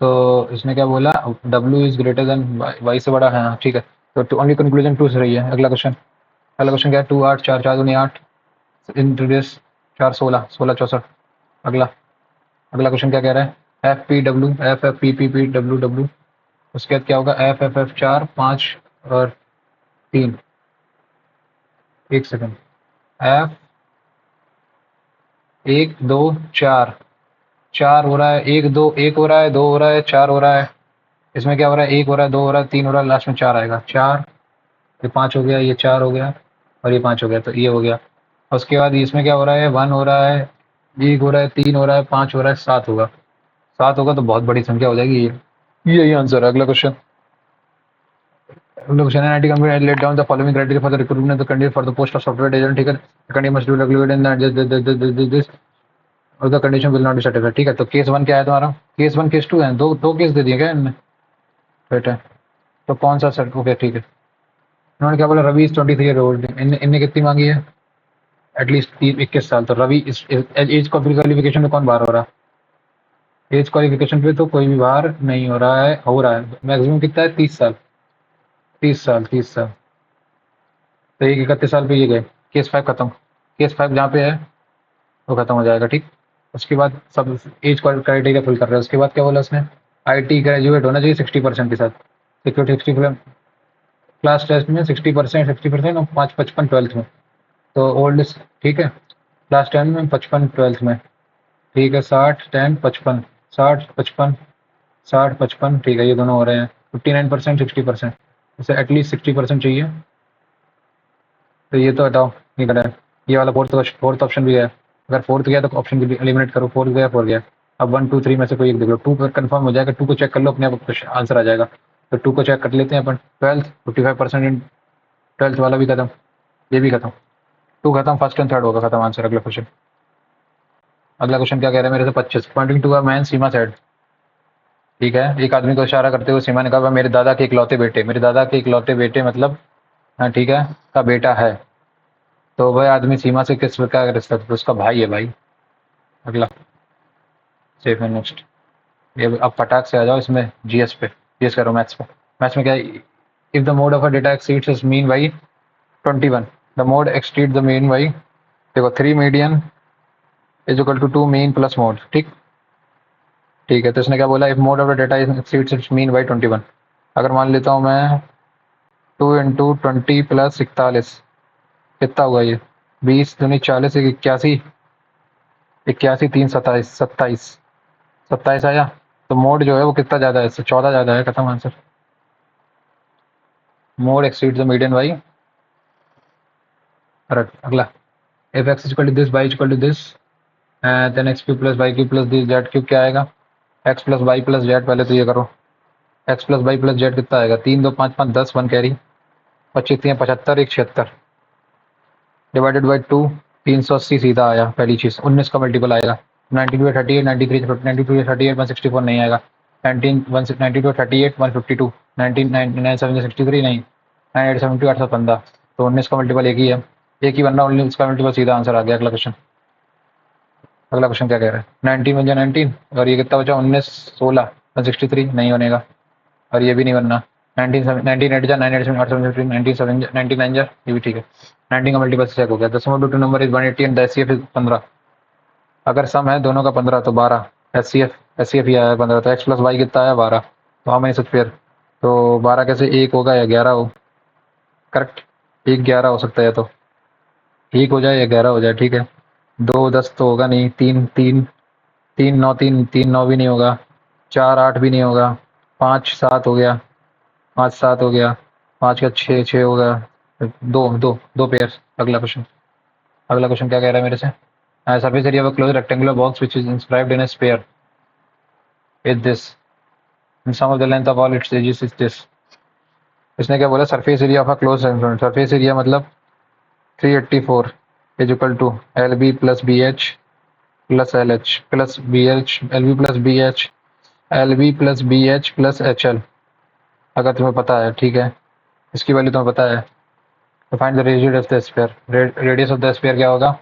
तो इसने क्या बोला, W is greater than Y से बड़ा है, हाँ ठीक है। तो ओनली कंक्लूजन टू से रही है। अगला क्वेश्चन, अगला क्वेश्चन क्या है, 2 8 4 4 दूनी 8 इंटू दिस 4 16 16 64। अगला, अगला क्वेश्चन क्या कह रहा है, F P W, F F P P P W W, उसके बाद क्या होगा, एफ एफ एफ 4 5 और 3, एक सेकंड, एफ 1 2 4, 4 हो रहा है, 1 2 1 हो रहा है, 2 हो रहा है, 4 हो रहा है। इसमें क्या हो रहा है, 1 हो रहा है, 2 हो रहा है, 3 हो रहा है, लास्ट में 4 आएगा। 4, ये 5 हो गया, ये 4 हो गया, और ये 5 हो गया, तो ये हो गया। और उसके बाद इसमें क्या हो रहा है, 1 हो रहा है, 1 हो रहा है, 3 हो रहा है, 5 हो रहा है, 7 होगा। 7 होगा तो बहुत बड़ी संख्या हो जाएगी ये। यही आंसर है। अगला क्वेश्चन, अगला क्वेश्चन है, IT company let down the following criteria for the recruitment of the candidate for the post of software agent, ठीक है। Candidate must do regular in this और the condition will not be certified, ठीक है। तो case 1 क्या है तुम्हारा, case 1 case 2 है, दो दो केस दे दिए क्या इनने, बेटा। तो कौन सा सर्ट, ओके ठीक है। उन्होंने क्या बोला, रवि इज 23 ईयर ओल्ड, इनने कितनी मांगी है, एटलीस्ट 21 साल। तो रवि इस एज क्वालिफिकेशन में कौन बाहर हो रहा है, एज क्वालिफिकेशन पे तो कोई भी बाहर नहीं हो रहा है, हो रहा है मैक्सिमम कितना है, 30 साल, 30 साल, 30 साल। तो एक 31 साल पे ये गए, केस 5 खत्म। केस 5 जहाँ पे है वो खत्म हो जाएगा, ठीक। उसके बाद सब एज क्राइटेरिया फुल कर रहे हैं। उसके बाद क्या बोला उसने, आईटी ग्रेजुएट होना चाहिए 60% के साथ, सिक्योरिटी 60, क्लास टेस्ट में 60%, 60% और 5 55 ट्वेल्थ में। तो ओल्ड, ठीक है, क्लास 10 में 55 ट्वेल्थ में, ठीक है। 60 10 55, 60 55, 60 55, ठीक है, ये दोनों हो रहे हैं 59% 60%, इसे एटलीस्ट 60% चाहिए। तो ये तो हटाओ, नहीं करा है। ये वाला फोर्थ ऑप्शन भी है, अगर फोर्थ गया तो ऑप्शन एलिमिनेट करो, फोर्थ गया, फोर गया। अब 1 2 3 में से कोई एक देख लो, 2 पर कंफर्म हो जाएगा, 2 को चेक कर लो, अपने आप आंसर आ जाएगा। तो 2 को चेक कर लेते हैं अपन। ट्वेल्थ 55% इन ट्वेल्थ वाला भी खत्म, ये भी खत्म, 2 खत्म, फर्स्ट एंड थर्ड होगा खत्म आंसर। अगला क्वेश्चन, अगला क्वेश्चन क्या कह रहा है मेरे से, 25 pointing to a man, Seema said, ठीक है। एक आदमी को इशारा करते हुए सीमा ने कहा, मेरे दादा के इकलौते बेटे, मेरे दादा के इकलौते बेटे मतलब, हाँ ठीक है, का बेटा है। तो वह आदमी सीमा से किस प्रकार का रिश्ता, तो उसका भाई है भाई। अगला, सेफ है नेक्स्ट। ये अब फटाक से आ जाओ इसमें, जीएस पे, जीएस करो, मैथ्स पे। मैथ्स में क्या है, if the mode of a data exceeds is mean by 21, the mode exceed the mean by, देखो 3 median is equal to 2 mean plus mode, ठीक, ठीक है। तो इसने क्या बोला, if mode of the data exceeds its mean by 21, अगर मान लेता हूँ मैं 2 इंटू 20 प्लस 41, कितना हुआ ये, 20 दूनी 40, 81, 81 3 27, 27, 27 आया। तो मोड जो है वो कितना ज़्यादा है, इससे 14 ज़्यादा है, खत्म answer. Mode exceed the median by, correct. अगला, if X equal to this Y equal to this, then X cube plus Y cube plus this Z cube क्या आएगा, X plus Y plus Z, पहले तो ये करो, X plus Y plus Z कितना आएगा, 3 2 5 5 10, 1 carry, 25 3 75, 1 76, divided by 2, 380 सीधा आया पहली चीज़। 19 का मल्टीपल आएगा, 92 38, 93 92 38 164 नहीं आएगा, 19 92 38 152, 19 9 7 63 नहीं, 9 8 72 815। तो 19 का मल्टीपल एक ही है, एक ही बनना, 19 का मल्टीपल सीधा आंसर आ गया। अगला क्वेश्चन, अगला क्वेश्चन क्या कह रहा है, 19 बन जाए 19, और ये कितना बचा, 19 16 163 नहीं बनेगा, और ये भी नहीं बनना। 19 8 जा 9 8 8 7 19 7 99 जा, ये भी ठीक है। 19 का मल्टीपल चेक हो गया। दसवां two number is 180 and S C F is 15, अगर सम है दोनों का 15 तो 12, एस सी एफ ही आया 15, तो एक्स प्लस वाई कितना आया 12, तो हाँ मैंने सच फेयर, तो 12 कैसे, एक होगा या 11 हो, करेक्ट, एक 11 हो सकता है तो, ठीक हो जाए या गहरा हो जाए, ठीक है। 2 10 तो होगा नहीं, 3 3, 3 9, 3 3 9 भी नहीं होगा, 4 8 भी नहीं होगा, 5 7 हो गया, 5 7 हो गया, 5 का 6 6 हो गया, 2 2 2 पेयर। अगला क्वेश्चन क्या कह रहा है मेरे से? Surface area of close rectangular box which is inscribed in a sphere is this and sum of the length of all its edges is this। इसने क्या बोला? Surface area of a close, surface area मतलब 384 is equal to L B plus B H plus L H plus B H, L B plus B H, L B plus B H plus H L. अगर तुम्हें पता है, ठीक है, इसकी value तुम्हें पता है, तो find the radius of the sphere. Radius of the sphere क्या होगा?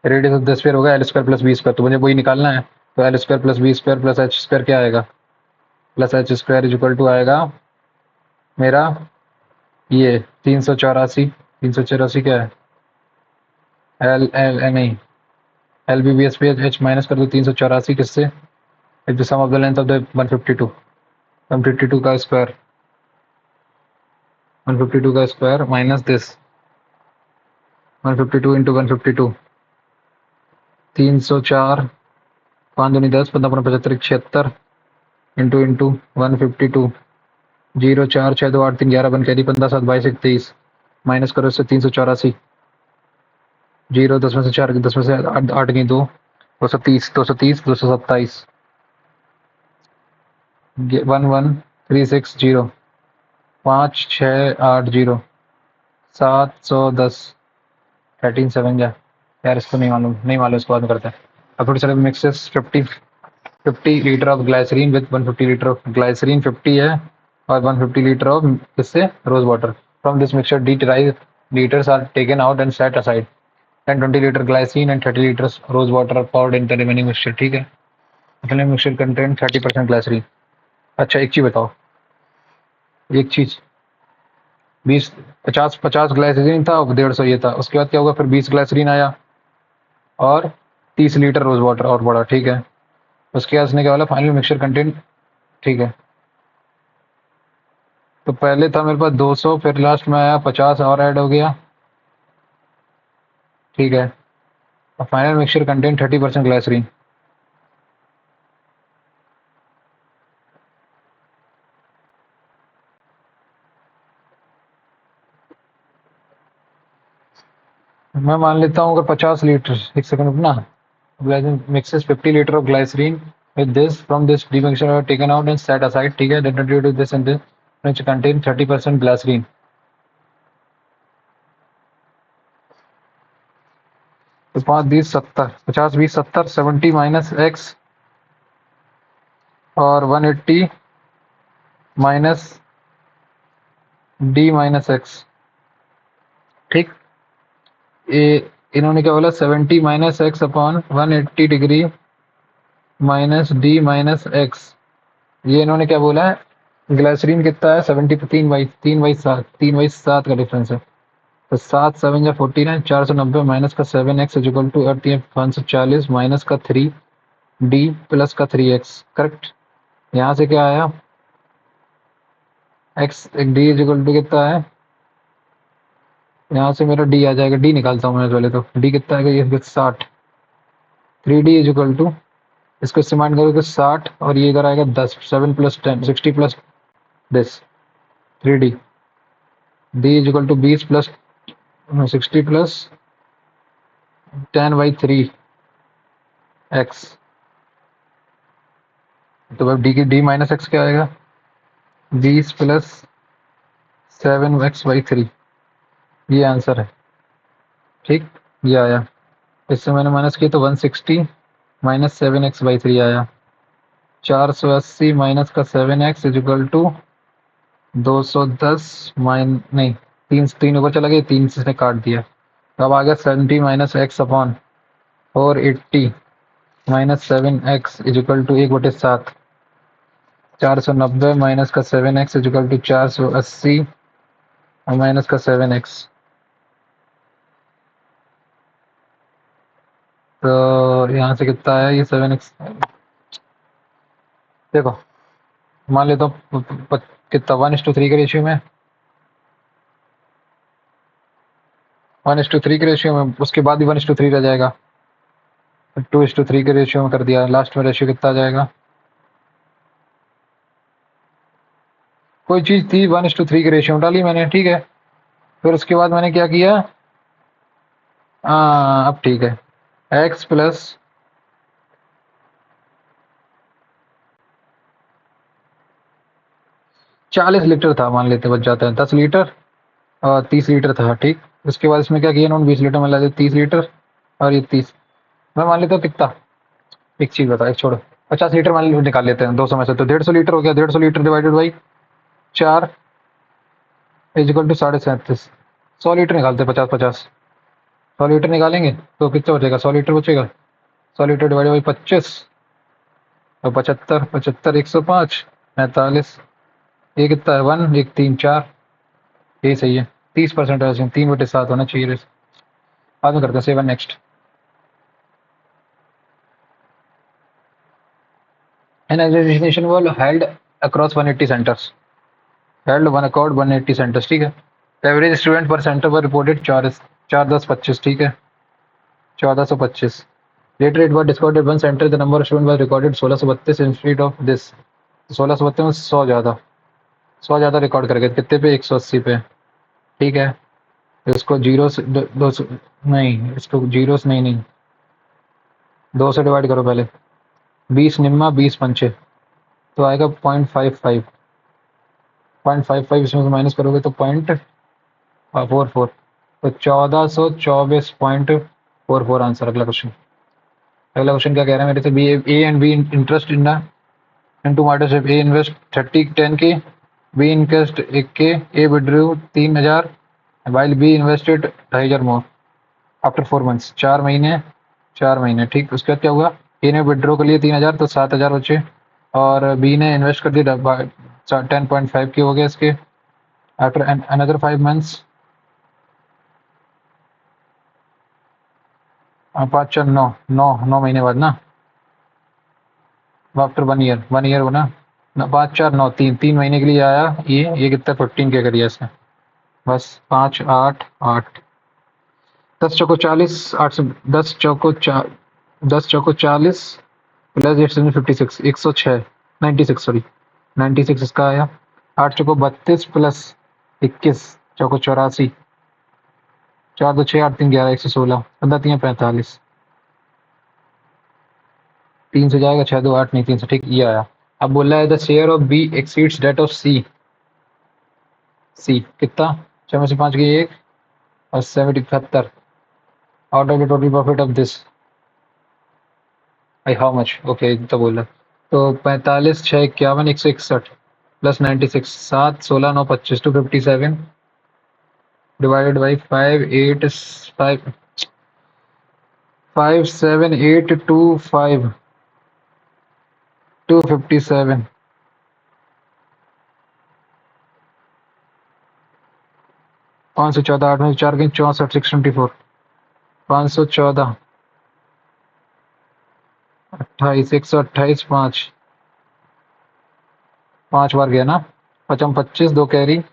रेडियस ऑफ द स्फीयर होगा L square plus B square. तो मुझे वही निकालना है, तो L square plus B square plus H square क्या आएगा? Plus H square is equal to आएगा मेरा ये 384। क्या है? एल एल नहीं, L B B S P H minus कर दो 384 किससे? Is the some of the length of the 152, 152 का स्क्वायर, 152 का स्क्वायर माइनस दिस 152 इंटू 152, 304, 5 दूनी 10, 15 75 76 इंटू इंटू 152, 0 4 6 2 8 3 11 बन कैरी 15 7 22 23, माइनस करो इससे 384, 0 10 में से 4, 10 में से 8 गई 2, 230, 230, 227, 11360, 5680, 710, 13 7 जा। यार इसको नहीं मालूम, इसको बाद में करते हैं। अब थोड़ी सारे mixes 50 litre of glycerine with 150 litre of glycerine 50 है, और 150 लीटर ऑफ किससे? Rose water. From this mixture D litres are taken out and set aside, 10 20 litre glycerine and 30 litres rose water are poured in the remaining mixture, ठीक है। अपने mixture content 30% glycerine. अच्छा एक चीज बताओ, एक चीज, 20 50 50 ग्लाइसरीन था, 150 ये था, उसके बाद क्या होगा? फिर 20 ग्लाइसरीन आया और 30 लीटर रोज वाटर और बड़ा, ठीक है। उसके बाद उसने क्या बोला? फाइनल मिक्सचर कंटेंट, ठीक है। तो पहले था मेरे पास 200, फिर लास्ट में आया 50 और ऐड हो गया, ठीक है। और फाइनल मिक्सचर कंटेंट 30% ग्लाइसरीन। मैं मान लेता हूँ अगर 50 लीटर, एक सेकंड रुकना, glycerine mixes 50 litre of glycerine with this from this demixture are taken out and set aside, ठीक है। then due to this and this which contain 30% glycerine। तो 5 20 70, 50 20 70, 70 माइनस एक्स और 180 माइनस डी माइनस एक्स, ठीक। ये इन्होंने क्या बोला? 70 minus X upon 180 degree minus D minus x. ये इन्होंने क्या बोला है? ग्लाइसरीन कितना है? 70 पे 3/7, 3/7 का डिफरेंस है। तो 7 7 या 49, 490 माइनस का 7x is equal to 540 minus का 3d प्लस का 3x, करेक्ट। यहाँ से क्या आया? x D is equal to कितना है? यहाँ से मेरा d आ जाएगा, d निकालता हूँ मैं पहले, तो d कितना है? ये 60, 3d इज इक्वल टू, इसको इस्तेमाल करोगे 60 और ये इधर आएगा 10, 7 plus 10 60 plus this 3d, d is equal to 20 plus 60 plus 10/3 x। तो अब डी माइनस एक्स क्या आएगा? 20 प्लस 7x/3, ये आंसर है, ठीक। ये आया, इससे मैंने माइनस किया तो 160 माइनस 7x/3 आया। 480 माइनस का 7x इज इक्वल टू 210 नहीं, 3 ऊपर चला गया, 3 से काट दिया। तो अब आ गया 70 minus X upon 480 minus 7x is equal to 1/7। 490 minus का 7x इज इक्वल टू 480 और माइनस का 7x। तो यहाँ से कितना है? ये 7x, देखो मान लेता हूँ कितना 1:3 के रेशियो में, 1:3 के रेशियो में, उसके बाद भी 1:3 रह जाएगा। 2:3 के रेशियो में कर दिया, लास्ट में रेशियो कितना आ जाएगा? कोई चीज़ थी 1:3 के रेशियो में डाली मैंने, ठीक है। फिर उसके बाद मैंने क्या किया, अब ठीक है, x प्लस 40 लीटर था, मान लेते बच जाता है 10 लीटर और 30 लीटर था, ठीक। उसके बाद इसमें क्या किया इन्होंने, 20 लीटर में ला दिया 30 लीटर और ये 30, मैं मान लेता हूँ कितना, एक चीज़ बता, एक छोड़ो, 50 लीटर मान निकाल लेते हैं 200 में से, तो 150 लीटर हो गया। 150 litre divided by 4 is equal to 37.5। 100 litre निकालते हैं, 50-50, 100 लीटर निकालेंगे तो कितना बचेगा, 100 लीटर बचेगा। 100 लीटर डिवाइडेड बाई 25 और 75, 75 105 45, ये कितना है 1 1 3 4, यही सही है। 30% है, 3/7 होना चाहिए। बाद में करते हैं 7 next. An examination was held across 180 centers. Held one accord 180 centers, ठीक है। एवरेज स्टूडेंट पर सेंटर पर रिपोर्टेड 4 10 25, ठीक है, 1425। Later it was discarded one centre the number of student was recorded 1632 institute of this. 1632 में 100 ज़्यादा record कर गए, कितने पे, 180 पे, ठीक है। इसको जीरो से दो नहीं, इसको जीरो से नहीं, 2 से डिवाइड करो पहले, 20 निम्मा 20 पंचे, तो आएगा 0.55, 0.55 इसमें से माइनस करोगे तो 0.44, तो 1424.44 आंसर। अगला क्वेश्चन, अगला क्वेश्चन क्या कह रहा है मेरे से, B A and B interest in into partnership, A invest 10K, B invest 1K, A withdrew 3000 while B invested 2500 more after 4 months, 4 महीने, ठीक। उसके बाद क्या हुआ, ए ने विड्रॉ कर लिए 3000 तो 7000 बचे, और बी ने इन्वेस्ट कर दिया 10.5 के हो गया इसके। आफ्टर अनदर 5 मंथ्स, 5 4 9 महीने बाद ना, आफ्टर 1 ईयर हो ना, 5 4 9 3 महीने के लिए आया ये कितना 15K करिए इसने, बस 5 8 8, 10 चौको 40, 8 से 10 चौको 40 प्लस 56, 106, 96 सॉरी, 96 इसका आया। 8 चौको 32 प्लस 21 चौको 84, 4 2 6 8 3 11, 116, 15 3 45, 3 से जाएगा 6 2 8 नहीं 3 से, ठीक, ये आया। अब बोला है the share of B exceeds that of C, C कितना, 6 में से 5 गई 1 और 77 out of the total profit of this I how much, okay तो बोला, तो 45 6 51 161 प्लस 96 7 16 9 25 257 डिवाइडेड बाई 5 8 5 5 7 8 2 5 257, पाँच सौ 14 8 में से 4 गई 64 624, 514 28 128 5 बार गया ना, 55 25 2 कैरी,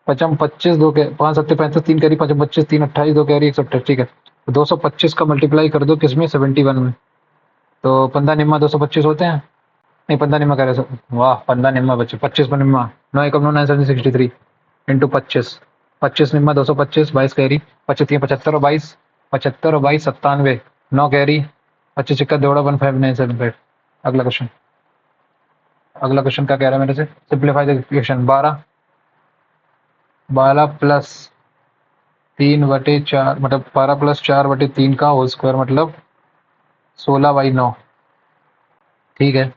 55 25 2 कैरी, 5 7 35 3 कैरी, 55 25 3 28 2 कैरी 128, ठीक है। तो 225 का मल्टीप्लाई कर दो किसमें, 71 में, तो 15 निम्मा 225 होते हैं, नहीं 15 निम्मा कह रहे, वाह 15 निम्मा बचे, 25 पर निम्मा 9 एकम 9 9 7 63 इंटू 25, 25 निम्मा 225, 22 कैरी, 25 75 और 22, 75 और 22 97, 9 कैरी, 25 इक्का दौड़ा 15975। अगला क्वेश्चन, अगला क्वेश्चन क्या कह रहा है मेरे से, सिंप्लीफाई द इक्वेशन, 12 प्लस 3/4 मतलब 12 प्लस 4/3 का होल स्क्वायर मतलब 16/9, ठीक है।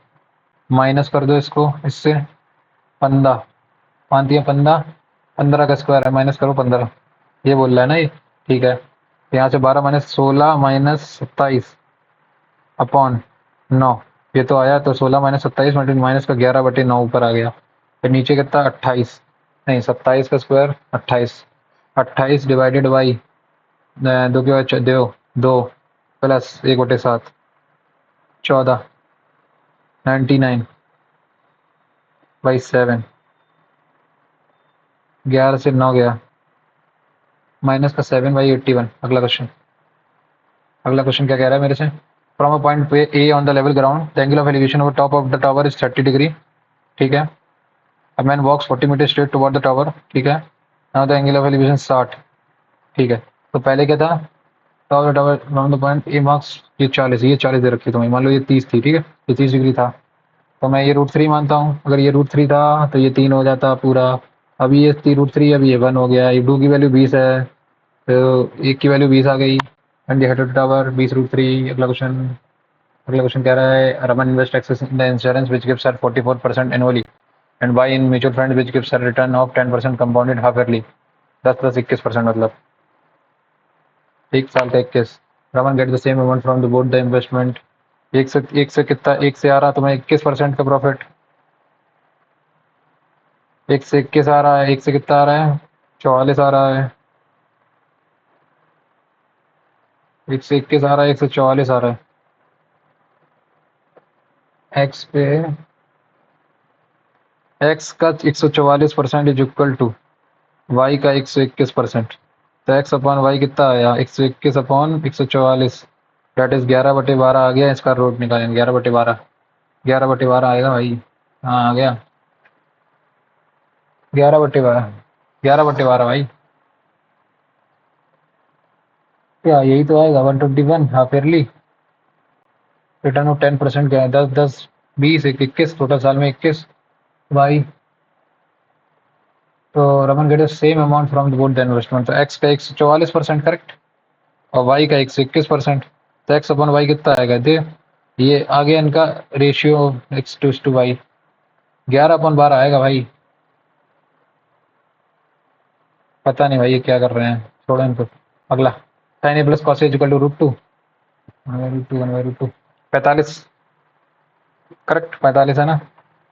माइनस कर दो इसको इससे, 15 5 दिया 15, 15 का स्क्वायर है, माइनस करो 15, ये बोल रहा है ना ये, ठीक है। यहाँ से 12 माइनस 16 माइनस 27 अपॉन 9, ये तो आया, तो 16 माइनस 27 माइनस का 11/9 ऊपर आ गया। फिर नीचे कितना 28, नहीं 27 का स्क्वायर 28, 28 डिवाइडेड बाई 2 के बाद 2 प्लस 1/7 14 99/7 11 से 9 गया, माइनस का 7/81। अगला क्वेश्चन क्या कह रहा है मेरे से? फ्रॉम अ पॉइंट पे A on the level ground the angle of elevation of top of the tower is 30 degree. ठीक है। A man walks 40 metre straight toward the tower. ठीक है। Now the angle of elevation 60। ठीक है। तो पहले क्या था? Top of the tower from the point A marks ये 40, ये 40 दे रखी तुम्हें, मान लो ये 30 थी। ठीक है, ये 30 डिग्री था, तो मैं ये √3 मानता हूँ। अगर ये √3 था तो ये 3 हो जाता पूरा। अभी ये √3, अभी ये 1 हो गया। ये 2 की वैल्यू 20 है, तो 1 की वैल्यू 20 आ गई। And the head of the tower 20 √3। अगला क्वेश्चन कह रहा है Raman invest access in the insurance which gives her 44% annually and buy in mutual fund which gives her return of 10% compounded half yearly. 10 + 21% मतलब 1 साल का 21। Raman get the same amount from the board the investment. एक से कितना, 1 से आ रहा तुम्हें 21% का प्रॉफिट। 1 से 21 आ रहा है, 1 से कितना आ रहा है? 44 आ रहा है। 1 से 21 आ रहा है, 1 से 44 आ रहा है। एक्स पे एक्स का 144% इज इक्वल टू वाई का 121%। तो एक्स अपॉन वाई कितना आया? 121 अपॉन 144, डेट इज 11/12 आ गया। इसका रूट निकालेंगे 11/12। 11/12 आएगा भाई। हाँ आ गया 11/12। 11/12 भाई, क्या यही तो आएगा? 121 हाफ ईयरली रिटर्न ऑफ 10% क्या है? 10 10 20 21, टोटल साल में 21 भाई। तो Raman get the same amount from the both the investment. तो एक्स का 144% करेक्ट, और वाई का 121%। तो एक्स अपॉन वाई कितना आएगा? दे ये आ गया इनका रेशियो x/y। 11/12 आएगा भाई। पता नहीं भाई ये क्या कर रहे हैं, छोड़ो इनको। अगला sine A plus cos A equal to √2 1/√2 1/√2 45। Correct 45 है ना?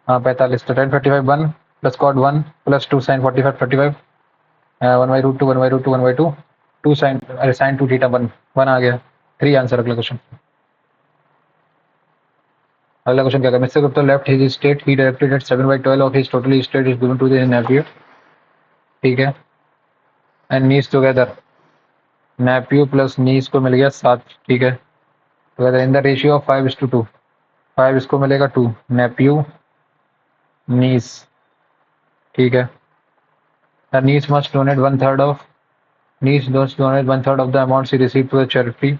हाँ 45। तो tan 45 1 plus cot 1 plus 2 sin 45 35 1/√2 1/√2 1/2 2 sin, अरे sin 2 थीटा 1 1 आ गया। 3 आंसर। अगला क्वेश्चन क्या है? Mister Gupta left his state, he directed at 7/12 of his total state is given to the nephew. ठीक है। And niece together, nephew plus niece को मिल गया 7। ठीक है। Together in the ratio of 5:2। 5 इसको मिलेगा 2, नेफ्यू नीस। ठीक है। The niece must donate 1/3 of niece must donate 1/3 of the amount she receive to the charity.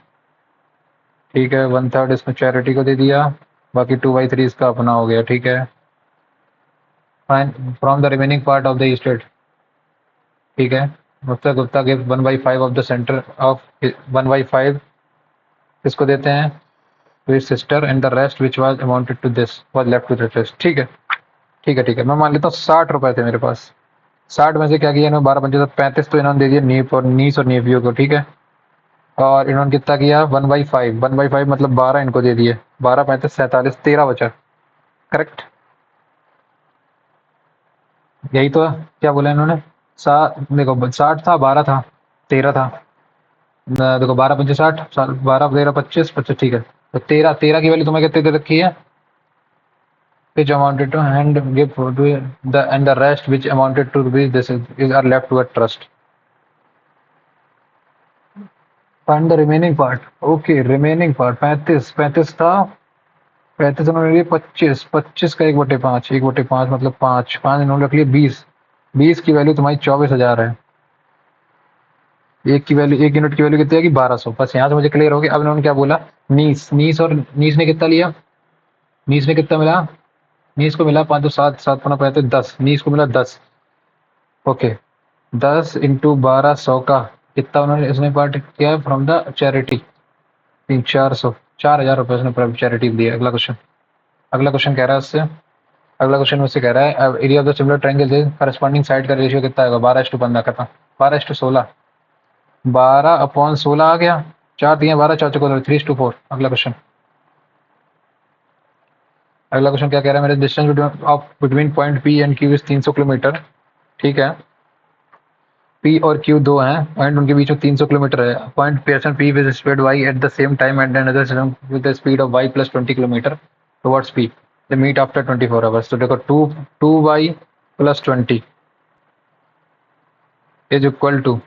ठीक है। 1/3 इसमें चैरिटी को दे दिया, बाकी 2/3 इसका अपना हो गया। ठीक है। Fine from the remaining part of the state. ठीक है। Mister Gupta gives 1/5 of the centre of 1/5 किसको देते हैं? To his sister and the rest which was amounted to this was left to the trust. ठीक है। ठीक है। मैं मान लेता हूँ 60 रुपए थे मेरे पास। 60 में से क्या किया इन्होंने? 12 × 5 = 35, तो इन्होंने दे दिया नीस और नेवियो को। ठीक है। और इन्होंने कितना किया? 1/5 मतलब 12 इनको दे दिए। 12 35 47 13 बचा। करेक्ट, यही तो है। क्या बोला इन्होंने? देखो 60 था, 12 था, 13 था। देखो 12 × 5 = 60, 12 13 25 25। ठीक है। तो 13 की वैल्यू तुम्हें कितनी दे रखी है? which amounted to and give to the and the rest which amounted to rupees this is are left to a trust. Find the remaining part. Okay, remaining part 35 था। 35 उन्होंने लिए 25, 25 का 1/5, 1/5 मतलब 5, 5 इन्होंने रख लिए 20। 20 की वैल्यू तुम्हारी 24,000 है। एक की वैल्यू, 1 यूनिट की वैल्यू कितनी आएगी? 1200। बस यहाँ से मुझे क्लियर हो गया। अब इन्होंने क्या बोला? नीस ने कितना लिया? नीस ने कितना मिला? नीस को मिला 5 2 7 7 5 35 10। नीस को मिला 10। ओके। 10 × 12 100 का कितना उन्होंने इसमें पार्ट किया फ्रॉम द चैरिटी? 400, 4,000 रुपये उसने चैरिटी दिया। अगला क्वेश्चन कह रहा है उससे, अगला क्वेश्चन मुझसे कह रहा है area of the similar triangle से करस्पॉन्डिंग साइड का रेशियो कितना आएगा? 12:15 का था। 12:16, 12/16 आ गया। 4 दिए 12, 4 चौको 3:4। अगला क्वेश्चन क्या कह रहा है? मेरे distance between point P and Q is 300 kilometre. ठीक है। पी और क्यू दो हैं पॉइंट, उनके बीच में 300 किलोमीटर है। Point person P with speed Y at the same time and another system with the speed of Y plus 20 kilometre towards P. They meet after 24 hours. तो देखो 2y + 20 is equal to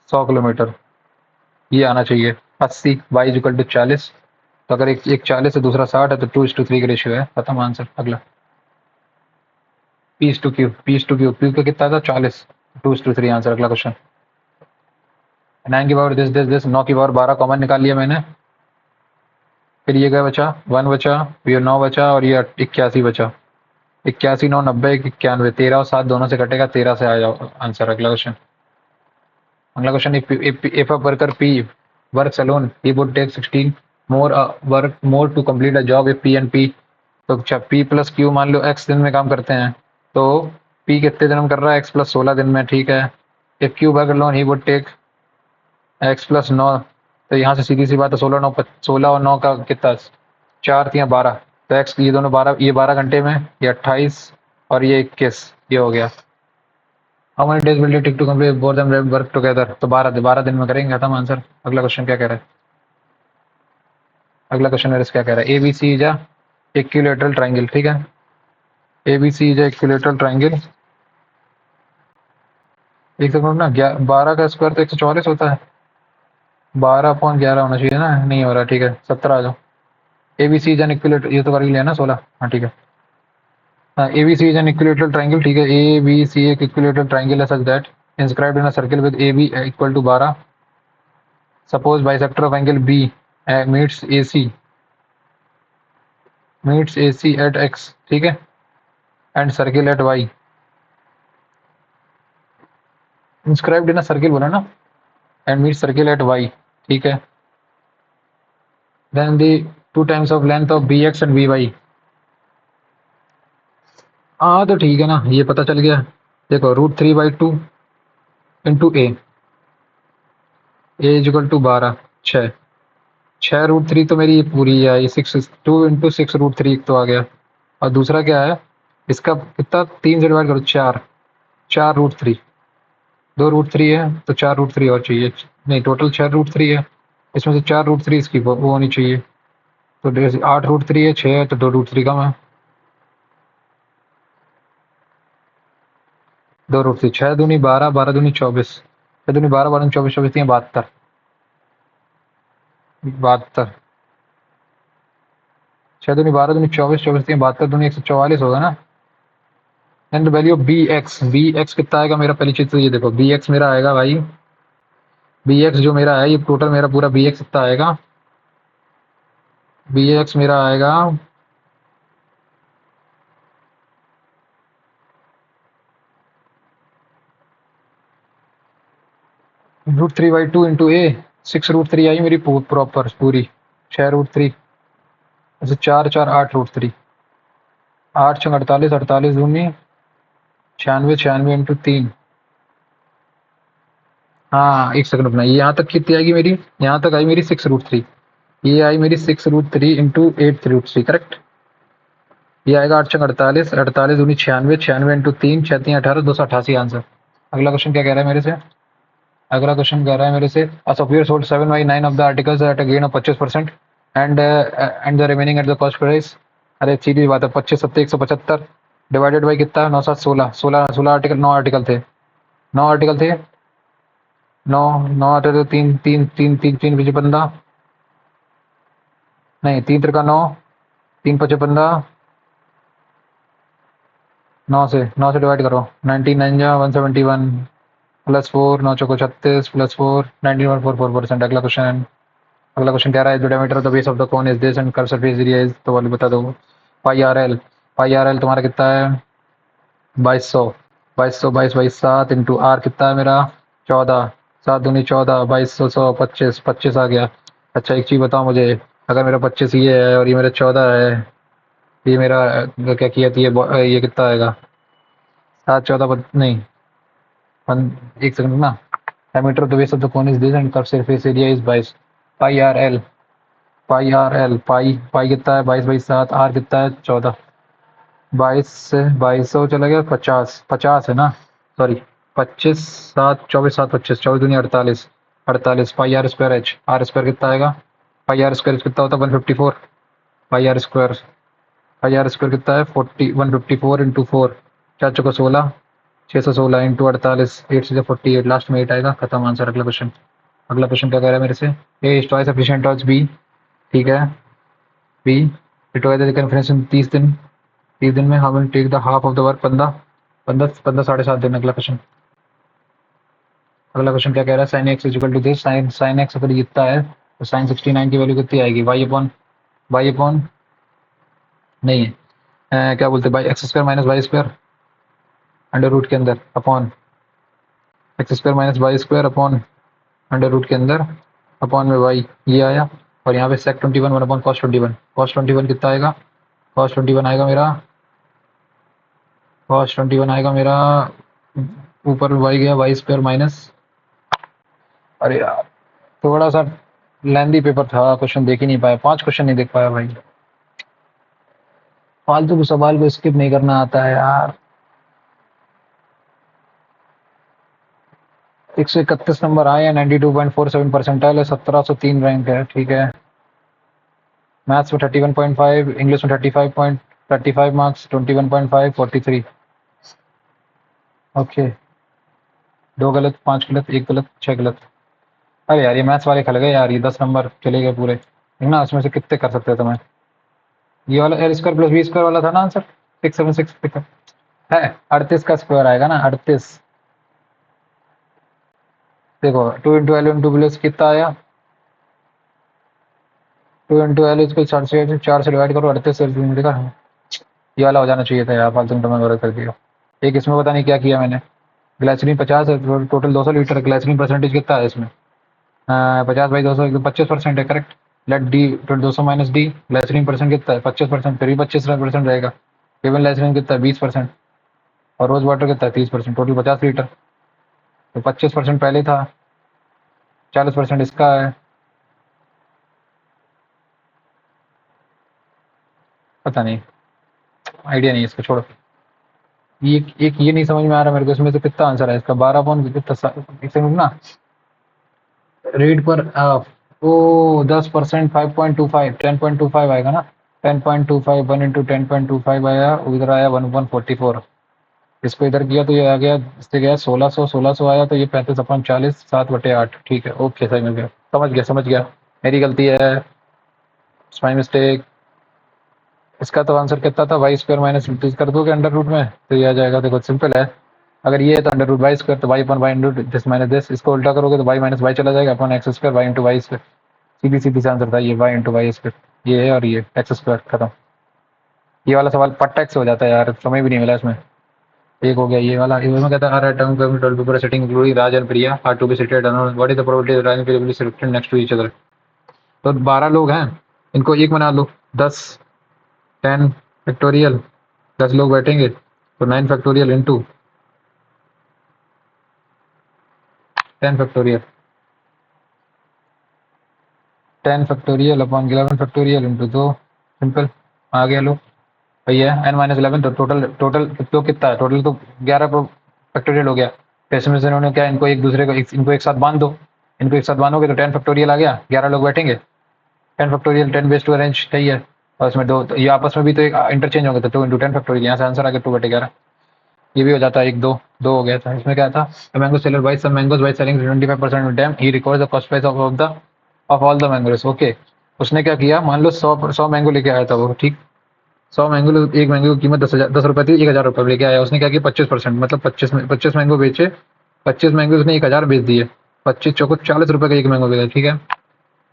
100 kilometre, ये आना चाहिए। 80 Y is equal to 40, तो अगर एक 40 है दूसरा 60 है तो 2:3 का रेशियो है, खत्म आंसर। अगला पी का कितना था 40, 2:3 आंसर। अगला क्वेश्चन 9 की पावर दिस 9 की पावर 12 कॉमन निकाल लिया मैंने, फिर ये क्या बचा 1 बचा, ये 9 बचा और ये 81 बचा। 81 9 90 91, 13 और 7 दोनों से कटेगा, 13 से आ जाओ आंसर। अगला question if a worker P works alone, he would take 16 more to complete a job if P and P, तो अच्छा P प्लस Q मान लो X दिन में काम करते हैं, तो P कितने दिन में कर रहा है, X प्लस 16 दिन में, ठीक है। if Q work alone he would take X plus 9, तो यहाँ से सीधी सी बात है 16 और 9 का कितना 4 या 12, तो X ये दोनों 12, ये 12 घंटे में, ये 28 और ये 21, ये हो गया। How many days will it take to complete both them work together, तो 12 दिन में करेंगे, खत्म आंसर। अगला क्वेश्चन क्या कह रहा है, अगला क्वेश्चन मेरे से क्या कह रहा है, ABC is a equilateral triangle, ठीक है। ABC is a equilateral triangle, एक सेकंड ना, 12 का स्क्वायर तो 144 होता है, 12/11 होना चाहिए ना, नहीं हो रहा, ठीक है 17 आ जाओ। ABC इज एन इक्विलैटरल, ये तो कर ही लिया ना 16, हाँ ठीक है। हाँ ABC is an equilateral triangle, ठीक है। ABC एक इक्विलैटरल ट्रायंगल है such that inscribed in a circle with AB equal to 12, suppose bisector of angle B meets AC at X, ठीक है, and circle at Y, inscribed in a circle बोला ना, and meets circle at Y, ठीक है। then the two times of length of BX and BY, हाँ तो ठीक है ना, ये पता चल गया। देखो √3/2 into A is equal to 12, 6 √3 तो मेरी ये पूरी है, ये 6 2 इंटू 6 √3 तो आ गया। और दूसरा क्या है, इसका कितना 3 से डिवाइड करो, 4 √3, 2 √3 है तो 4 √3 और चाहिए, नहीं टोटल 6 √3 है, इसमें से 4 √3 इसकी वो होनी चाहिए, तो 8 √3 है, 6 है तो 2 √3 कम है, 2 √3, 6 दूनी 12, 12 दूनी 24, 6 दूनी 12, 12 24, 24 72, 72, 6 दूनी 12 दूनी 24, 24 72 दूनी 144 होगा ना। And the value of B X कितना आएगा मेरा, पहली चीज तो ये देखो बी एक्स मेरा आएगा भाई, बी एक्स जो मेरा है, ये टोटल मेरा पूरा बी एक्स कितना आएगा, बी एक्स मेरा आएगा √3/2 इंटू ए, 6 √3 आई मेरी प्रॉपर पूरी, 6 √3, ऐसे 4 4 8 √3, 8 6 48, 48 दूनी 96, 96 इंटू 3, हाँ एक सेकंड रुकना, ये यहाँ तक कितनी आएगी मेरी, यहाँ तक आई मेरी 6 √3, ये आई मेरी 6 √3 इंटू 8 3 करेक्ट, ये आएगा 8 6 48, 48 दूनी 96, 96 इंटू 3, 6 3 18, 288 आंसर। अगला क्वेश्चन क्या कह रहा है मेरे से, अगला क्वेश्चन कह रहा है मेरे से, a supplier sold 7/9 of the articles at a gain of 25% and the remaining at the cost price, अरे सीधी बात है, 25 7 175 डिवाइडेड बाई कितना 9 7 16, 16 आर्टिकल, 9 आर्टिकल थे, 9 आर्टिकल थे, 9 9 आते थे, 3 3 3 3 3 पीछे 15, नहीं 3 3 9, 3 5 15, 9 से डिवाइड करो, 19 9 जा 171 प्लस 4, 9 चौको 36 प्लस 4 19.44%। अगला क्वेश्चन कह रहा है diameter of the base of the cone is this and curve surface area is, तो वाले बता दो। पाई आर एल तुम्हारा कितना है 2200, 22 7 इंटू आर कितना है मेरा 14, 7 दूनी 14, 2200 100 25 25 आ गया। अच्छा एक चीज़ बताओ मुझे, अगर मेरा 25 ये है और ये मेरा 14 है, ये मेरा क्या किया थी, ये कितना आएगा 7 14 नहीं, एक सेकंड ना, diameter of the base of the cone is this and curve surface area is 22, पाई कितना है 22/7, आर कितना है 14, 22 से 2200 चला गया 50, 50 है ना, सॉरी 25 7 24 7 25, 24 दूनी 48, 48 pi R square H, R square कितना आएगा, पाई आर स्क्वायर कितना होता है 154, पाई आर स्क्वायर कितना है 40 154 इंटू 4, 4 चौको 16, 616 इंटू 48, 8 से 48, लास्ट में 8 आएगा, खत्म आंसर। अगला क्वेश्चन क्या कह रहा है मेरे से, A is twice efficient of B, ठीक है। B it was the conference in 30 दिन में how will take the half of the work, 15 साढ़े 7 दिन। अगला क्वेश्चन क्या कह रहा है, sine X is equal to this, sine X अगर जितना है तो साइन 69 की वैल्यू कितनी आएगी, वाई अपॉन नहीं है, क्या बोलते हैं, by X square minus Y square under root के अंदर upon X square minus Y square upon under root के अंदर अपॉन में वाई, ये आया। और यहाँ पे सेक 21 वन अपॉन कॉस 21, कॉस 21 कितना आएगा, कॉस 21 आएगा मेरा ऊपर वाई गया, वाई स्क्वायर माइनस, अरे यार थोड़ा सा लेंदी पेपर था, क्वेश्चन देख ही नहीं पाया, 5 क्वेश्चन नहीं देख पाया भाई। फालतू के सवाल को स्किप नहीं करना आता है यार। 131 नंबर आए हैं, 92.47 परसेंटाइल है, 1703 रैंक है, ठीक है। मैथ्स में 31.5, इंग्लिश में 35 मार्क्स, 21.5, 43। ओके, 2 गलत, 5 गलत, 1 गलत, 6 गलत। अरे यार ये मैथ्स वाले खल गए यार, ये 10 नंबर चले गए पूरे, ना इसमें से कितने कर सकते हो तुम्हें। ये वाला L square plus B square वाला था ना आंसर, 676 है, 38 का स्क्वायर आएगा ना, 38। देखो 2 इंटू एल इंटू प्लस कितना आया, 2 इंटू एल इसको 4 से डिवाइड करो, 38 से देखा, ये वाला हो जाना चाहिए था यार, फालतू में गलत कर दिया। एक इसमें पता नहीं क्या किया मैंने, ग्लाइसरीन 50 है, टोटल 200 लीटर, ग्लाइसरीन परसेंटेज कितना है इसमें, 50/200 एकदम 25% है, correct. Let D 200 minus D, glycerine percent कितना है 25%, फिर भी 25% रहेगा। केवल ग्लाइसरीन कितना है 20%, और रोज वाटर कितना है 30%, टोटल 50 लीटर, तो 25% पहले था, 40% इसका है, पता नहीं, आइडिया नहीं है इसका, छोड़ो। एक ये नहीं समझ में आ रहा मेरे को, इसमें से कितना आंसर है इसका, 12 पॉइंट कितना, एक सेकंड ना, रेट पर ओ 10%, 5.25, 10.25 आएगा ना, 10.25, 1 इंटू 10.25 आया, उधर आया 1144, इसको इधर किया तो ये आ गया, इससे गया 1600 आया, तो ये 35/40, 7/8, ठीक है, ओके सही मिल गया, समझ गया, मेरी गलती है, माई मिस्टेक। इसका तो आंसर कितना था, वाई स्क्वायर माइनस कर दोगे अंडर रूट में तो ये आ जाएगा, देखो सिंपल है, अगर ये है तो अंडर रूट वाई स्क्वायर, तो Y upon Y into this minus this, इसको उल्टा करोगे तो वाई माइनस वाई चला जाएगा, upon X square Y into Y square, सीधी से आंसर था ये, वाई इंटू वाई स्क्वायर, ये है, और ये एक्स स्क्वायर, खत्म। ये वाला सवाल पट्टा एक्स हो जाता है यार, समय भी नहीं मिला इसमें। एक हो गया ये वाला, इसमें कहता है are term total paper setting including Raj and Priya are to be seated, what is the probability Raj and Priya will be seated next to each other. तो 12 लोग हैं, इनको एक बना लो, 10 10 फैक्टोरियल, 10 लोग बैठेंगे तो 9 factorial into 10 factorial, 10 factorial upon 11 factorial into 2, simple, आ गया लो भैया, n-11, तो टोटल तो कितना है, टोटल तो 11 फैक्टोरियल हो गया, तो इसमें से इन्होंने क्या, इनको एक दूसरे को इनको एक साथ बांध दो, इनको एक साथ बांधोगे तो 10 फैक्टोरियल आ गया, 11 लोग बैठेंगे, 10 फैक्टोरियल 10 बेस टू अरेंज, सही है, और इसमें दो तो ये आपस में भी तो एक इंटरचेंज होंगे, तो 2 इंटू 10 फैक्टोरियल, यहाँ से आंसर आ गया 2/11, ये भी हो जाता है, 1 2 2 हो गया था। इसमें क्या था, mango seller buy some mangoes by selling 25% of them he records the cost price of all the mangoes, okay. उसने क्या किया, मान लो 100 मैंगो लेके आया था वो, ठीक, 100 मैंगो, एक मैंगो की कीमत 10 रुपए थी, 1000 रुपये लेके आया, उसने क्या किया 25%, मतलब 25 मैंगो बेचे, 25 मैंगो उसने 1000 बेच दिए, 25 चौको 40 रुपये का एक मैंगो बेचा, ठीक है।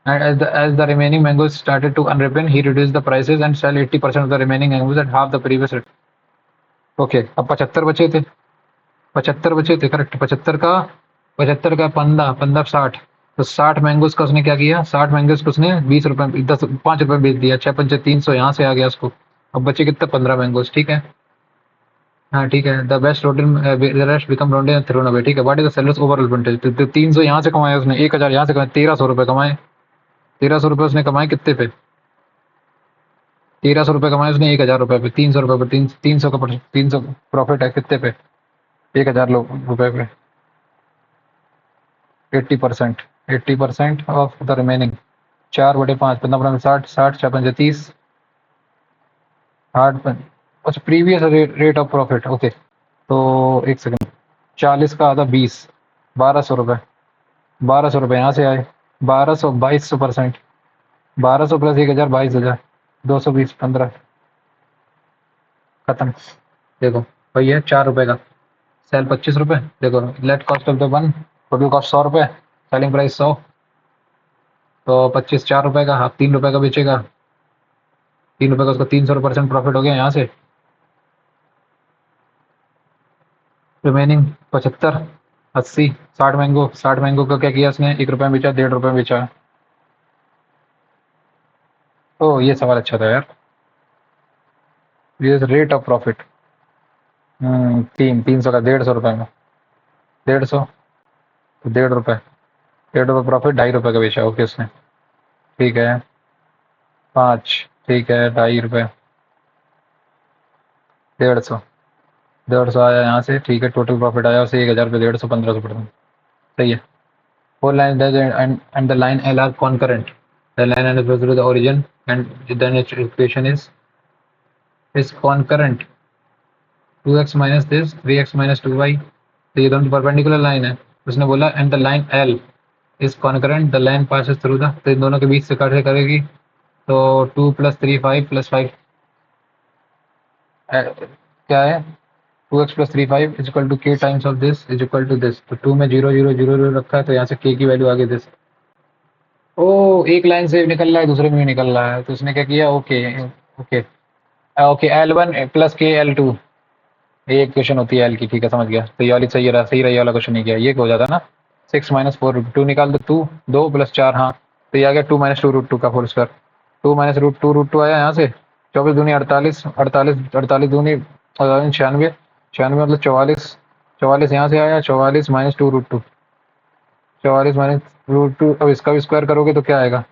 And as the remaining mangoes started to unripen, he reduced the prices and sell 80% of the remaining mangoes at half the previous rate. Okay, अब 75 बचे थे, करेक्ट, 75 का 15 60, तो 60 मैंगोज का उसने क्या किया, 60 मैंगोज को उसने 20 रुपये 5 रुपये बेच दिया, 6×5 = 300, यहाँ से आ गया उसको, अब बचे कितना 15 मैंगोज, ठीक है। हाँ ठीक है, the best rotten the rest become रोंडे thrown away, ठीक है। What is the sellers overall percentage, तो 300 यहाँ से कमाए उसने, 1000 यहाँ से कमाए, 1300 रुपये कमाए, 1300 रुपये उसने कमाए कितने पे, 1300 रुपये कमाए उसने 1000 रुपये पे, 300 रुपये पे, 300 का 300 प्रॉफिट है कितने पे, 1000 रुपये पे, 80%, 80% ऑफ द रिमेनिंग, 4/5, 15 60, 6×5 = 30, 8 अच्छा previous rate of profit, okay. तो एक सेकंड, 40 का आधा 20, 1200 रुपये। 1200 रुपये यहाँ से आए, 1200, 2200%, 1200 प्लस 1000, 22,000, 220, 15, खत्म। देखो वही है, 4 रुपये का सेल, 25 रुपये। देखो let cost of the one, total cost 100 रुपये, सेलिंग प्राइस 100, तो 25, 4 रुपये का, आप 3 रुपये का बेचेगा, 3 रुपये का, उसका 300% प्रॉफिट हो गया यहाँ से। रिमेनिंग 75, 80, 60 मैंगो, 60 मैंगो का क्या किया उसने, 1 रुपये में बेचा, 1.5 रुपये में बेचा। ओ ये सवाल अच्छा था यार, ये रेट ऑफ प्रॉफिट। 300 का 150 रुपये में, 150, तो 1.5 रुपये, 1.5 रुपये प्रॉफिट, 2.5 रुपये का बेचा, ओके उसने, ठीक है। 5, ठीक है, 2.5 रुपये, 150, 150 आया यहाँ से, ठीक है, टोटल प्रॉफिट आया उसे 1,000 रुपये, 150, 1500%, सही है। Four line and the line L are concurrent. The line L is to the origin and then its equation is concurrent. 2x minus this, 3x minus 2y, तो ये दोनों परपेंडिकुलर लाइन है। उसने बोला and the line L is concurrent, the line passes through the, तो इन दोनों के बीच से कट करेगी, तो 2 + 3 5 + 5 क्या है, 2x + 3 5 is equal to k times of this is equal to this, तो 2 में 0 0 0 0 रखा है, तो यहाँ से k की वैल्यू आ गई this। ओ एक लाइन से निकल रहा है, दूसरे में भी निकल रहा है, तो उसने क्या किया, okay okay okay, L1 + k L2, ये इक्वेशन होती है L की, ठीक है, समझ गया। तो ये वाली सही रहा, सही रही वाला क्वेश्चन नहीं किया, ये हो जाता ना। 6 - 4 2 निकाल दो, 2 2 + 4, हाँ, तो ये आ गया 2 - 2 √2 का होल स्क्वायर, 2 - √2 आया यहाँ से। 24 दूनी 48, 48 48 दूनी 96, 96 मतलब 44, 44 यहाँ से आया, 44 - 2 √2, 44 - √2, अब इसका भी स्क्वायर करोगे तो क्या आएगा,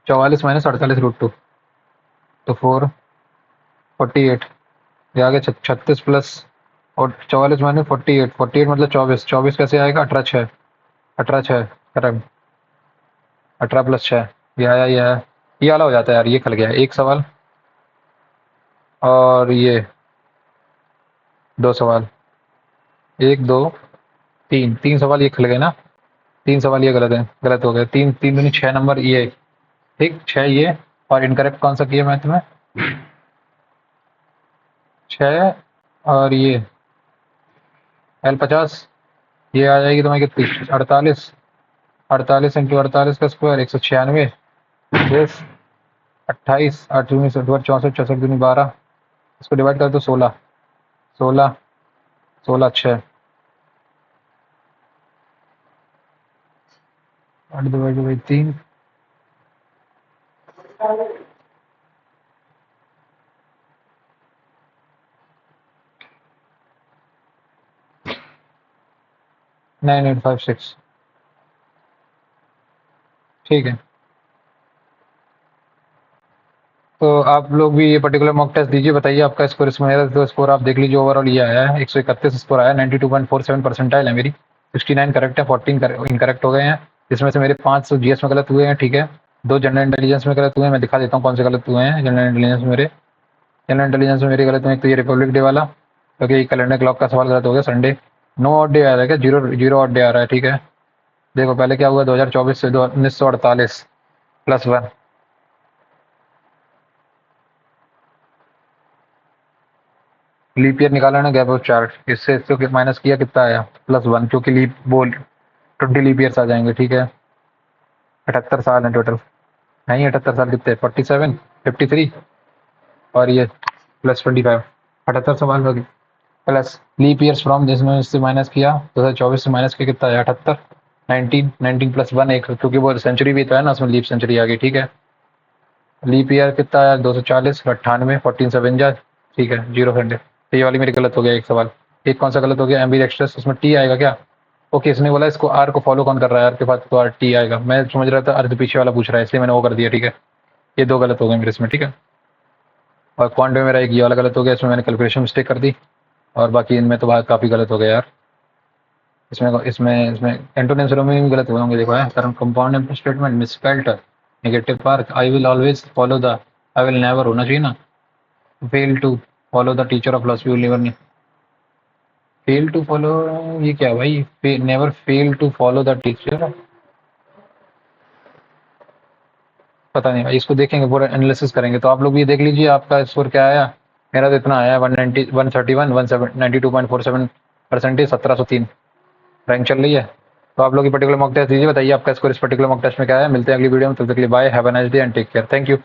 44 - 48 √2, तो 48, ये आ गया 36 प्लस, और 44 - 48, 48 मतलब 24, 24 कैसे आएगा, 18 6, 18 6 करेक्ट, 18 + 6, ये आया, ये आया, ये वाला हो जाता है यार, ये खल गया एक सवाल, और ये 2 सवाल, 1 2 3, 3 सवाल ये खल गए ना, 3 सवाल ये गलत है, गलत हो गए, 3 3 दूनी 6 नंबर ये, ठीक, 6 ये, और इनकरेक्ट कौन सा किया मैथ में, 6, और ये L50, ये आ जाएगी तुम्हारी कितनी, 48, 48 × 48 का स्क्वायर 196, 10, 28, 8 दूनी 64, 64 दूनी 12, इसको डिवाइड कर दो 16, 16, 16 6, 8 डिवाइड बाई 3, नाइन 856, ठीक है। तो आप लोग भी ये पर्टिकुलर मॉक टेस्ट दीजिए, बताइए आपका स्कोर, इसमें मेरा तो स्कोर आप देख लीजिए, ओवरऑल ये आया है 131 स्कोर आया, 92.47 परसेंटाइल है मेरी, 69 करेक्ट है, 14 इनकरेक्ट हो गए हैं, जिसमें से मेरे 5 जीएस में गलत हुए हैं, ठीक है, 2 जनरल इंटेलिजेंस में गलत हुए हैं, मैं दिखा देता हूँ कौन से गलत हुए हैं जनरल इंटेलिजेंस में मेरे, जनरल इंटेलिजेंस में मेरे गलत हुए, एक तो ये रिपब्लिक डे वाला, क्योंकि कैलेंडर क्लॉक का सवाल गलत हो गया, संडे, नो ऑड डे आ रहा है क्या, जीरो जीरो ऑड डे आ रहा है, ठीक है। देखो पहले क्या हुआ, 2024 से 1948 + 1, लीप ईयर निकाला ना, गैप ऑफ चार्ट, इससे इसको माइनस किया, कितना आया, +1, क्योंकि लीप बोल 20 लीप ईयर्स आ जाएंगे, ठीक है। 78 साल है टोटल, नहीं 78 साल कितने, 47, 53, और ये +25, 78 सवाल हो गए, प्लस लीप ईयर्स फ्रॉम, जिसमें इससे माइनस किया 2024 से माइनस किया, कितना आया 78, 19 19 + 1 एक, क्योंकि वो सेंचुरी भी तो है ना उसमें, लीप सेंचुरी आ गई, ठीक है। लीप ईयर कितना आया, 240, 98, 1457, ठीक है, 0 संडे, तो ये वाली मेरी गलत हो गया एक सवाल। एक कौन सा गलत हो गया, एम्बी एक्सट्रेस, उसमें टी आएगा क्या, ओके, इसने बोला इसको आर को फॉलो कौन कर रहा है, आर के बाद तो आर टी आएगा, मैं समझ रहा था अर्ध पीछे वाला पूछ रहा है, इसलिए मैंने वो कर दिया, ठीक है। ये 2 गलत हो गए मेरे इसमें, ठीक है। और क्वांट में मेरा एक ये वाला गलत हो गया, इसमें मैंने कैलकुलेशन मिस्टेक कर दी, और बाकी इनमें तो बात काफ़ी गलत हो गया यार, इसमें इसमें इसमें एंटोनिम्स रोमी भी गलत होंगे, देखो है, कारण compound statement misspelled, negative park, I will always follow the, I will never होना चाहिए ना, fail to follow the teacher of philosophy will never, fail to follow, ये क्या भाई? Never fail to follow the teacher, पता नहीं भाई, इसको देखेंगे, पूरा एनालिसिस करेंगे। तो आप लोग भी देख लीजिए आपका स्कोर क्या आया। मेरा तो इतना आया 190 131 192.47 परसेंटेज, 1703 रैंक चल रही है। तो आप लोग ये पर्टिकुलर मॉक टेस्ट दीजिए, बताइए आपका स्कोर इस पर्टिकुलर मॉक टेस्ट में क्या है। मिलते हैं अगली वीडियो में, तब तक के लिए bye, have a nice day and take care, thank you.